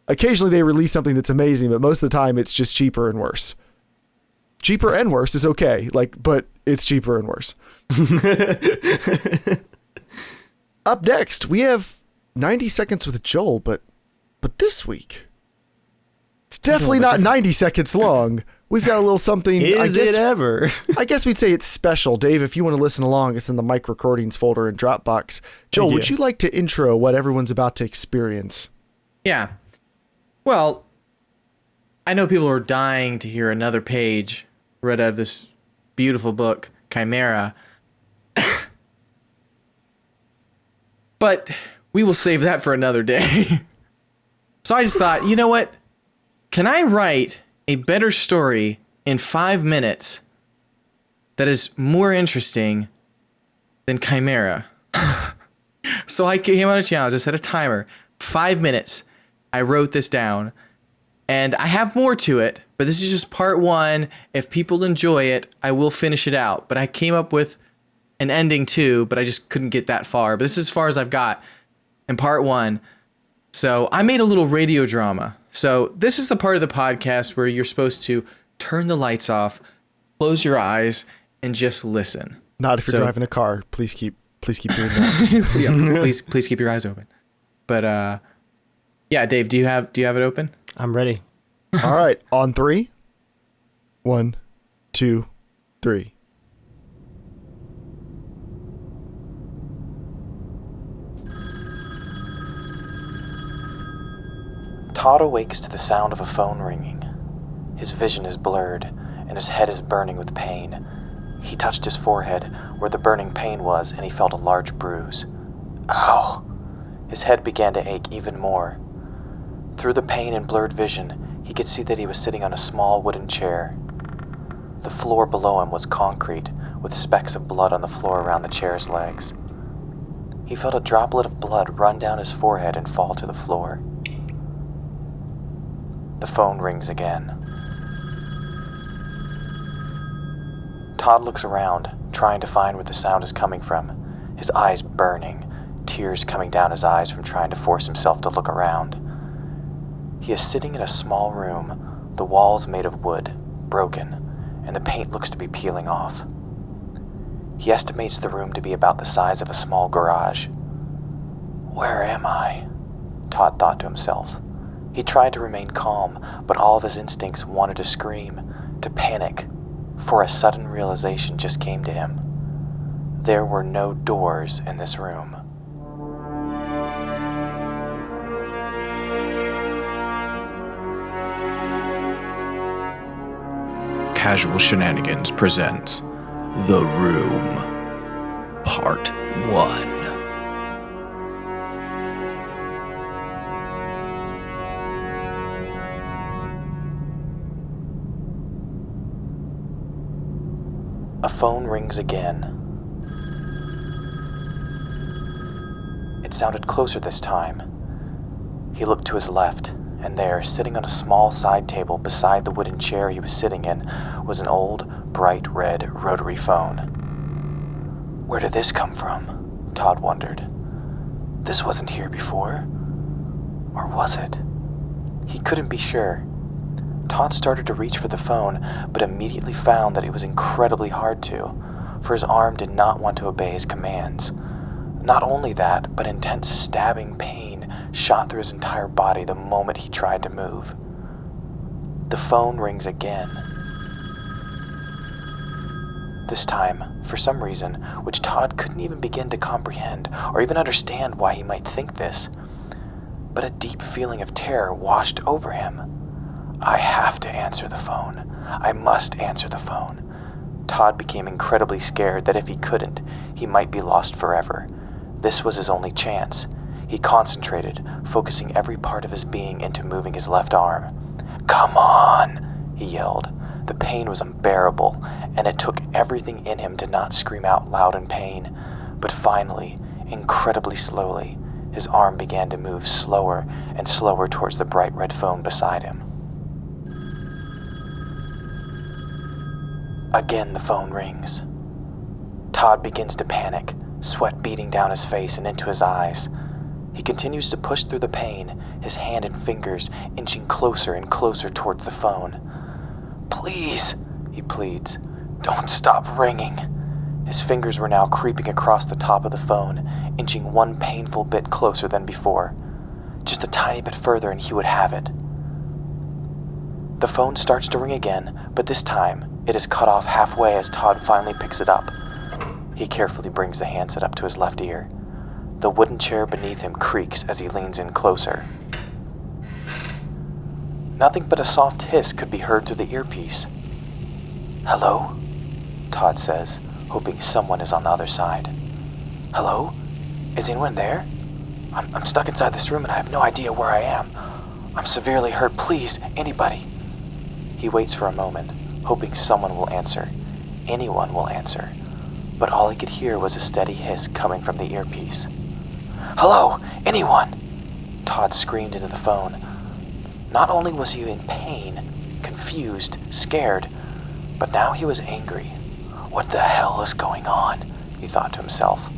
Occasionally they release something that's amazing, but most of the time it's just cheaper and worse. Cheaper and worse is okay, but it's cheaper and worse. Up next, we have 90 Seconds with Joel, but this week, it's definitely not 90 seconds long. We've got a little something. Is it ever? I guess we'd say it's special. Dave, if you want to listen along, it's in the Mic Recordings folder in Dropbox. Joel, would you like to intro what everyone's about to experience? Yeah. Well, I know people are dying to hear another page read out of this beautiful book, Chimera. But we will save that for another day. So I just thought, you know what? Can I write a better story in 5 minutes that is more interesting than Chimera? So I came on a challenge. I set a timer. 5 minutes. I wrote this down. And I have more to it, but this is just part 1. If people enjoy it, I will finish it out. But I came up with an ending too, but I just couldn't get that far. But this is as far as I've got in part 1. So I made a little radio drama. So this is the part of the podcast where you're supposed to turn the lights off, close your eyes, and just listen. Not if you're driving a car. Please keep doing that. Yeah, please keep your eyes open. But yeah, Dave, do you have it open? I'm ready. All right, on 3. 1, 2, 3. Todd awakes to the sound of a phone ringing. His vision is blurred, and his head is burning with pain. He touched his forehead, where the burning pain was, and he felt a large bruise. Ow! His head began to ache even more. Through the pain and blurred vision, he could see that he was sitting on a small wooden chair. The floor below him was concrete, with specks of blood on the floor around the chair's legs. He felt a droplet of blood run down his forehead and fall to the floor. The phone rings again. Todd looks around, trying to find where the sound is coming from, his eyes burning, tears coming down his eyes from trying to force himself to look around. He is sitting in a small room, the walls made of wood, broken, and the paint looks to be peeling off. He estimates the room to be about the size of a small garage. Where am I? Todd thought to himself. He tried to remain calm, but all of his instincts wanted to scream, to panic, for a sudden realization just came to him. There were no doors in this room. Casual Shenanigans presents The Room, Part 1. A phone rings again. It sounded closer this time. He looked to his left, and there, sitting on a small side table beside the wooden chair he was sitting in, was an old, bright red rotary phone. Where did this come from? Todd wondered. This wasn't here before. Or was it? He couldn't be sure. Todd started to reach for the phone, but immediately found that it was incredibly hard to, for his arm did not want to obey his commands. Not only that, but intense stabbing pain shot through his entire body the moment he tried to move. The phone rings again. This time, for some reason, which Todd couldn't even begin to comprehend or even understand why he might think this, but a deep feeling of terror washed over him. I have to answer the phone. I must answer the phone. Todd became incredibly scared that if he couldn't, he might be lost forever. This was his only chance. He concentrated, focusing every part of his being into moving his left arm. Come on, he yelled. The pain was unbearable, and it took everything in him to not scream out loud in pain. But finally, incredibly slowly, his arm began to move slower and slower towards the bright red phone beside him. Again, the phone rings. Todd begins to panic, sweat beating down his face and into his eyes. He continues to push through the pain, his hand and fingers inching closer and closer towards the phone. Please, he pleads, don't stop ringing. His fingers were now creeping across the top of the phone, inching one painful bit closer than before. Just a tiny bit further and he would have it. The phone starts to ring again, but this time it is cut off halfway as Todd finally picks it up. He carefully brings the handset up to his left ear. The wooden chair beneath him creaks as he leans in closer. Nothing but a soft hiss could be heard through the earpiece. Hello? Todd says, hoping someone is on the other side. Hello? Is anyone there? I'm stuck inside this room and I have no idea where I am. I'm severely hurt. Please, anybody. He waits for a moment, hoping someone will answer. Anyone will answer. But all he could hear was a steady hiss coming from the earpiece. Hello? Anyone? Todd screamed into the phone. Not only was he in pain, confused, scared, but now he was angry. What the hell is going on? He thought to himself.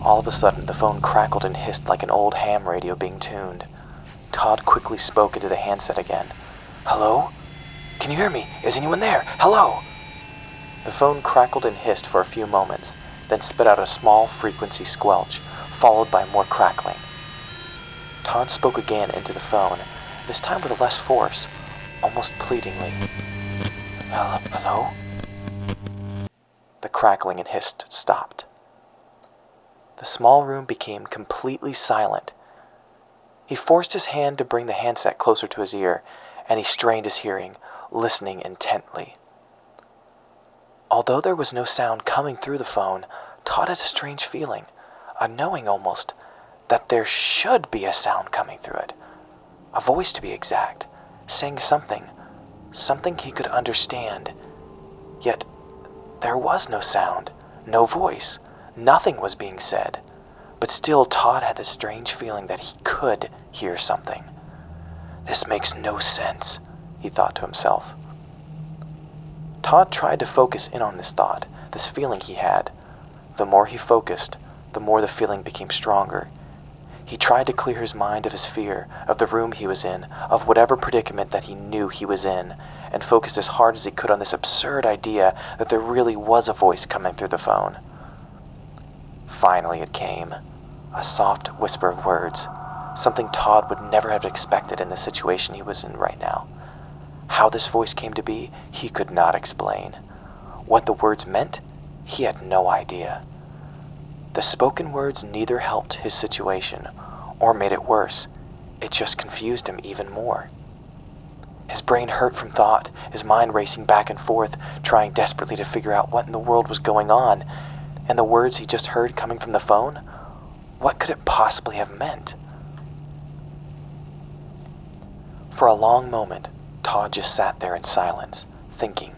All of a sudden, the phone crackled and hissed like an old ham radio being tuned. Todd quickly spoke into the handset again. Hello? Can you hear me? Is anyone there? Hello? The phone crackled and hissed for a few moments, then spit out a small frequency squelch, followed by more crackling. Todd spoke again into the phone, this time with less force, almost pleadingly. Hello? The crackling and hiss stopped. The small room became completely silent. He forced his hand to bring the handset closer to his ear, and he strained his hearing, listening intently. Although there was no sound coming through the phone, Todd had a strange feeling, a knowing almost, that there should be a sound coming through it. A voice, to be exact, saying something he could understand. Yet, there was no sound, no voice, nothing was being said. But still, Todd had this strange feeling that he could hear something. This makes no sense, he thought to himself. Todd tried to focus in on this thought, this feeling he had. The more he focused, the more the feeling became stronger. He tried to clear his mind of his fear, of the room he was in, of whatever predicament that he knew he was in, and focused as hard as he could on this absurd idea that there really was a voice coming through the phone. Finally it came, a soft whisper of words, something Todd would never have expected in the situation he was in right now. How this voice came to be, he could not explain. What the words meant, he had no idea. The spoken words neither helped his situation or made it worse. It just confused him even more. His brain hurt from thought, his mind racing back and forth, trying desperately to figure out what in the world was going on. And the words he just heard coming from the phone, what could it possibly have meant? For a long moment, Todd just sat there in silence, thinking.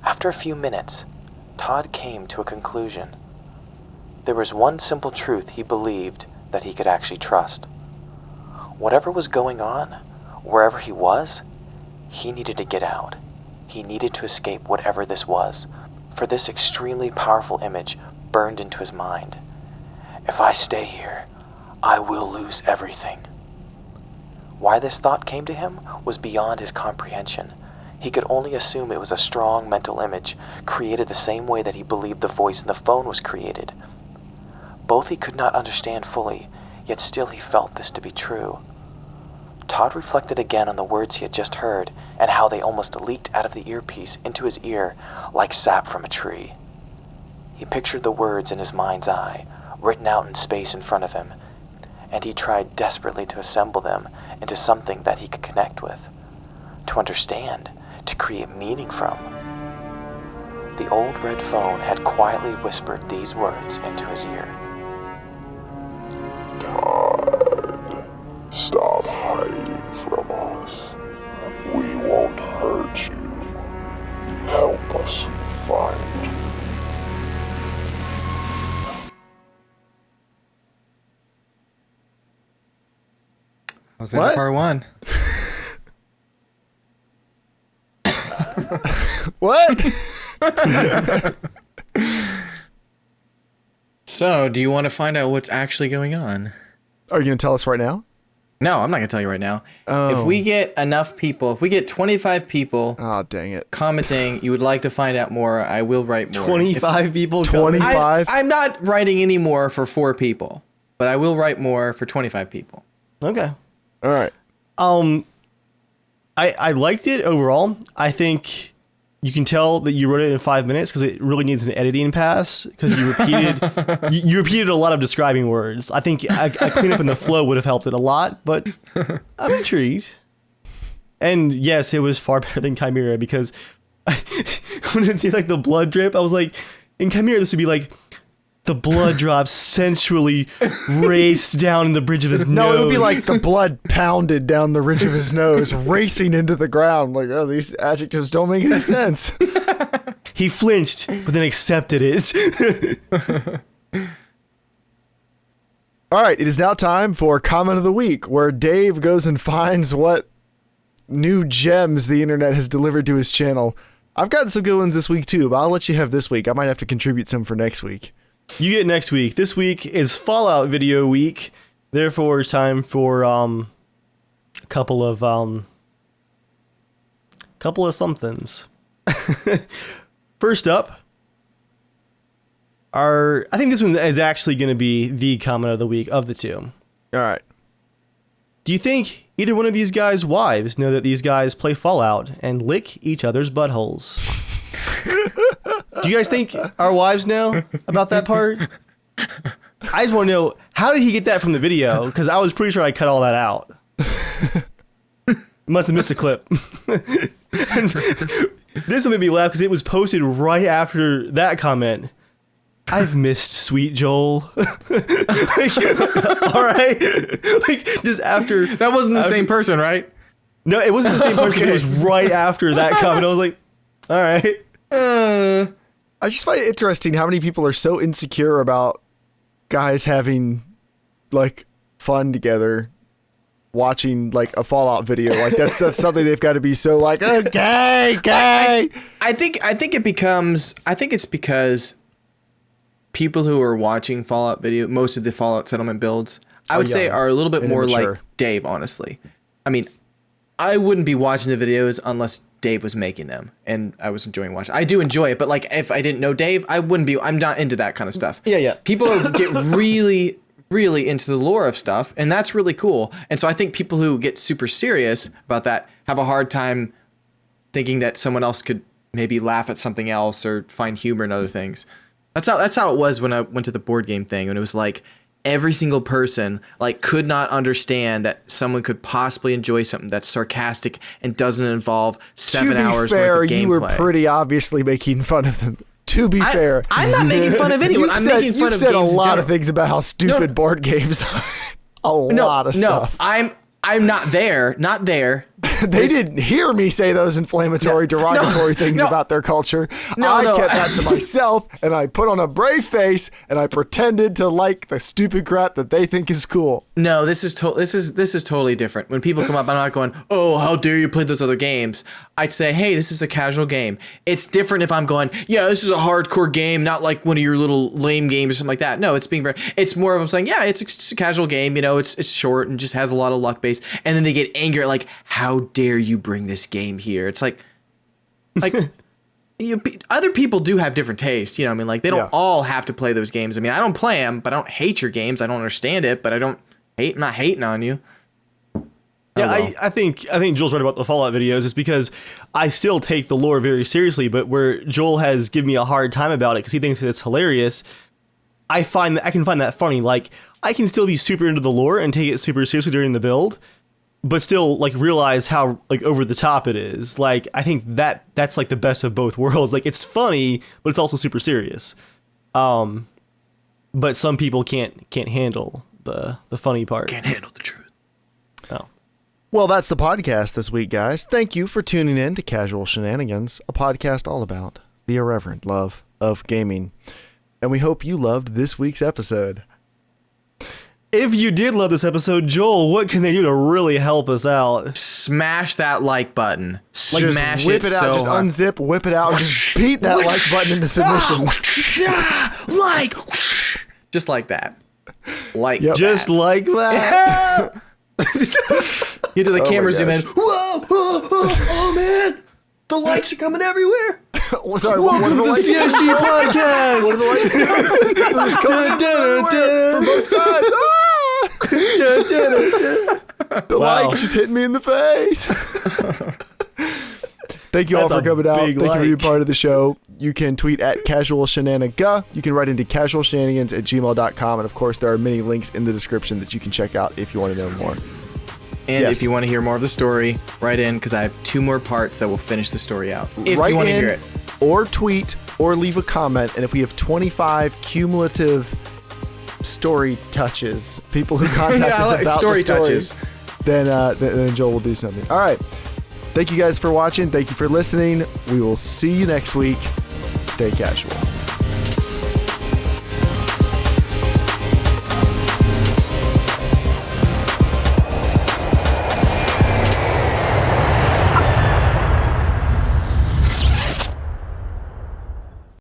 After a few minutes, Todd came to a conclusion. There was one simple truth he believed that he could actually trust. Whatever was going on, wherever he was, he needed to get out. He needed to escape whatever this was, for this extremely powerful image burned into his mind. If I stay here, I will lose everything. Why this thought came to him was beyond his comprehension. He could only assume it was a strong mental image, created the same way that he believed the voice in the phone was created. Both he could not understand fully, yet still he felt this to be true. Todd reflected again on the words he had just heard and how they almost leaked out of the earpiece into his ear like sap from a tree. He pictured the words in his mind's eye, written out in space in front of him, and he tried desperately to assemble them into something that he could connect with, to understand, to create meaning from. The old red phone had quietly whispered these words into his ear. Todd, stop hiding from us. We won't hurt you. Help us find you. I was in part 1. What? So, do you want to find out what's actually going on? Are you going to tell us right now? No, I'm not going to tell you right now. Oh. If we get enough people, if we get 25 people Oh, dang it. commenting, you would like to find out more, I will write more. 25 people. 25? I'm not writing any more for 4 people, but I will write more for 25 people. Okay. All right. I liked it overall. I think you can tell that you wrote it in 5 minutes because it really needs an editing pass because you repeated you repeated a lot of describing words. I think a cleanup in the flow would have helped it a lot, but I'm intrigued. And yes, it was far better than Chimera because when it did like the blood drip, I was like, in Chimera this would be like the blood drops sensually raced down in the bridge of his nose. No, it would be like the blood pounded down the ridge of his nose, racing into the ground. Like, oh, these adjectives don't make any sense. He flinched, but then accepted it. All right, it is now time for Comment of the Week, where Dave goes and finds what new gems the internet has delivered to his channel. I've gotten some good ones this week, too, but I'll let you have this week. I might have to contribute some for next week. You get next week. This week is Fallout video week. Therefore, it's time for a couple of somethings. First up, I think this one is actually going to be the comment of the week of the two. All right. Do you think either one of these guys' wives know that these guys play Fallout and lick each other's buttholes? Do you guys think our wives know about that part? I just want to know, how did he get that from the video? Because I was pretty sure I cut all that out. Must have missed a clip. And this made me laugh because it was posted right after that comment. I've missed Sweet Joel. Like, all right. Like, just after. That wasn't the same person, right? No, it wasn't the same person. Okay. It was right after that comment. I was like, all right. I just find it interesting how many people are so insecure about guys having, like, fun together watching, like, a Fallout video. Like, that's something they've got to be so, like, oh, gay. I think it's because people who are watching Fallout video, most of the Fallout settlement builds, I would say are a little bit more like Dave, honestly. I mean, I wouldn't be watching the videos unless Dave was making them and I was enjoying watching. I do enjoy it, but like if I didn't know Dave, I'm not into that kind of stuff. Yeah. People get really, really into the lore of stuff, and that's really cool. And so I think people who get super serious about that have a hard time thinking that someone else could maybe laugh at something else or find humor in other things. That's how it was when I went to the board game thing, and it was like every single person like could not understand that someone could possibly enjoy something that's sarcastic and doesn't involve 7 hours worth of gameplay. You were pretty obviously making fun of them. To be fair, I'm not making fun of anyone. I'm making fun of games in general. You've said a lot of things about how stupid board games are. A lot of stuff. No, I'm not there. Not there. They didn't hear me say those inflammatory, derogatory things about their culture. I kept that to myself, and I put on a brave face, and I pretended to like the stupid crap that they think is cool. No, this is totally different. When people come up, I'm not going, "Oh, how dare you play those other games?" I'd say, "Hey, this is a casual game." It's different if I'm going, "Yeah, this is a hardcore game, not like one of your little lame games or something like that." No, it's more of I'm saying, "Yeah, it's just a casual game. You know, it's short and just has a lot of luck base." And then they get angry, like, "How dare you bring this game here?" It's like other people do have different tastes. You know, what I mean, like they don't all have to play those games. I mean, I don't play them, but I don't hate your games. I don't understand it, but I'm not hating on you. Yeah, I think Joel's right about the Fallout videos is because I still take the lore very seriously, but where Joel has given me a hard time about it because he thinks that it's hilarious, I can find that funny. Like, I can still be super into the lore and take it super seriously during the build, but still like realize how like over the top it is. Like, I think that's like the best of both worlds. Like, it's funny, but it's also super serious. But some people can't handle the funny part. Can't handle the truth. Oh. Well, that's the podcast this week, guys. Thank you for tuning in to Casual Shenanigans, a podcast all about the irreverent love of gaming. And we hope you loved this week's episode. If you did love this episode, Joel, what can they do to really help us out? Smash that like button. Like, Smash whip it out, so just hard. unzip, whip it out, just beat that like button into submission. Like, just like that. Like Yep. Just like that. You do the camera my zoom in. gosh. Whoa, oh man, the lights are coming everywhere. Sorry, what are the lights? CSG podcast. What are the lights? From both sides. The lights just hitting me in the face. Thank you all That's for coming a out. big Thank you for being like. part of the show. You can tweet at casualshenanigans. You can write into casualshenanigans@gmail.com. And of course, there are many links in the description that you can check out if you want to know more. And Yes. if you want to hear more of the story, write in because I have 2 more parts that will finish the story out. If Write you want to in hear it. or tweet or leave a comment. And if we have 25 cumulative story touches, people who contact Yeah, I us like about story the story, touches. then Joel will do something. All right. Thank you guys for watching. Thank you for listening. We will see you next week. Stay casual.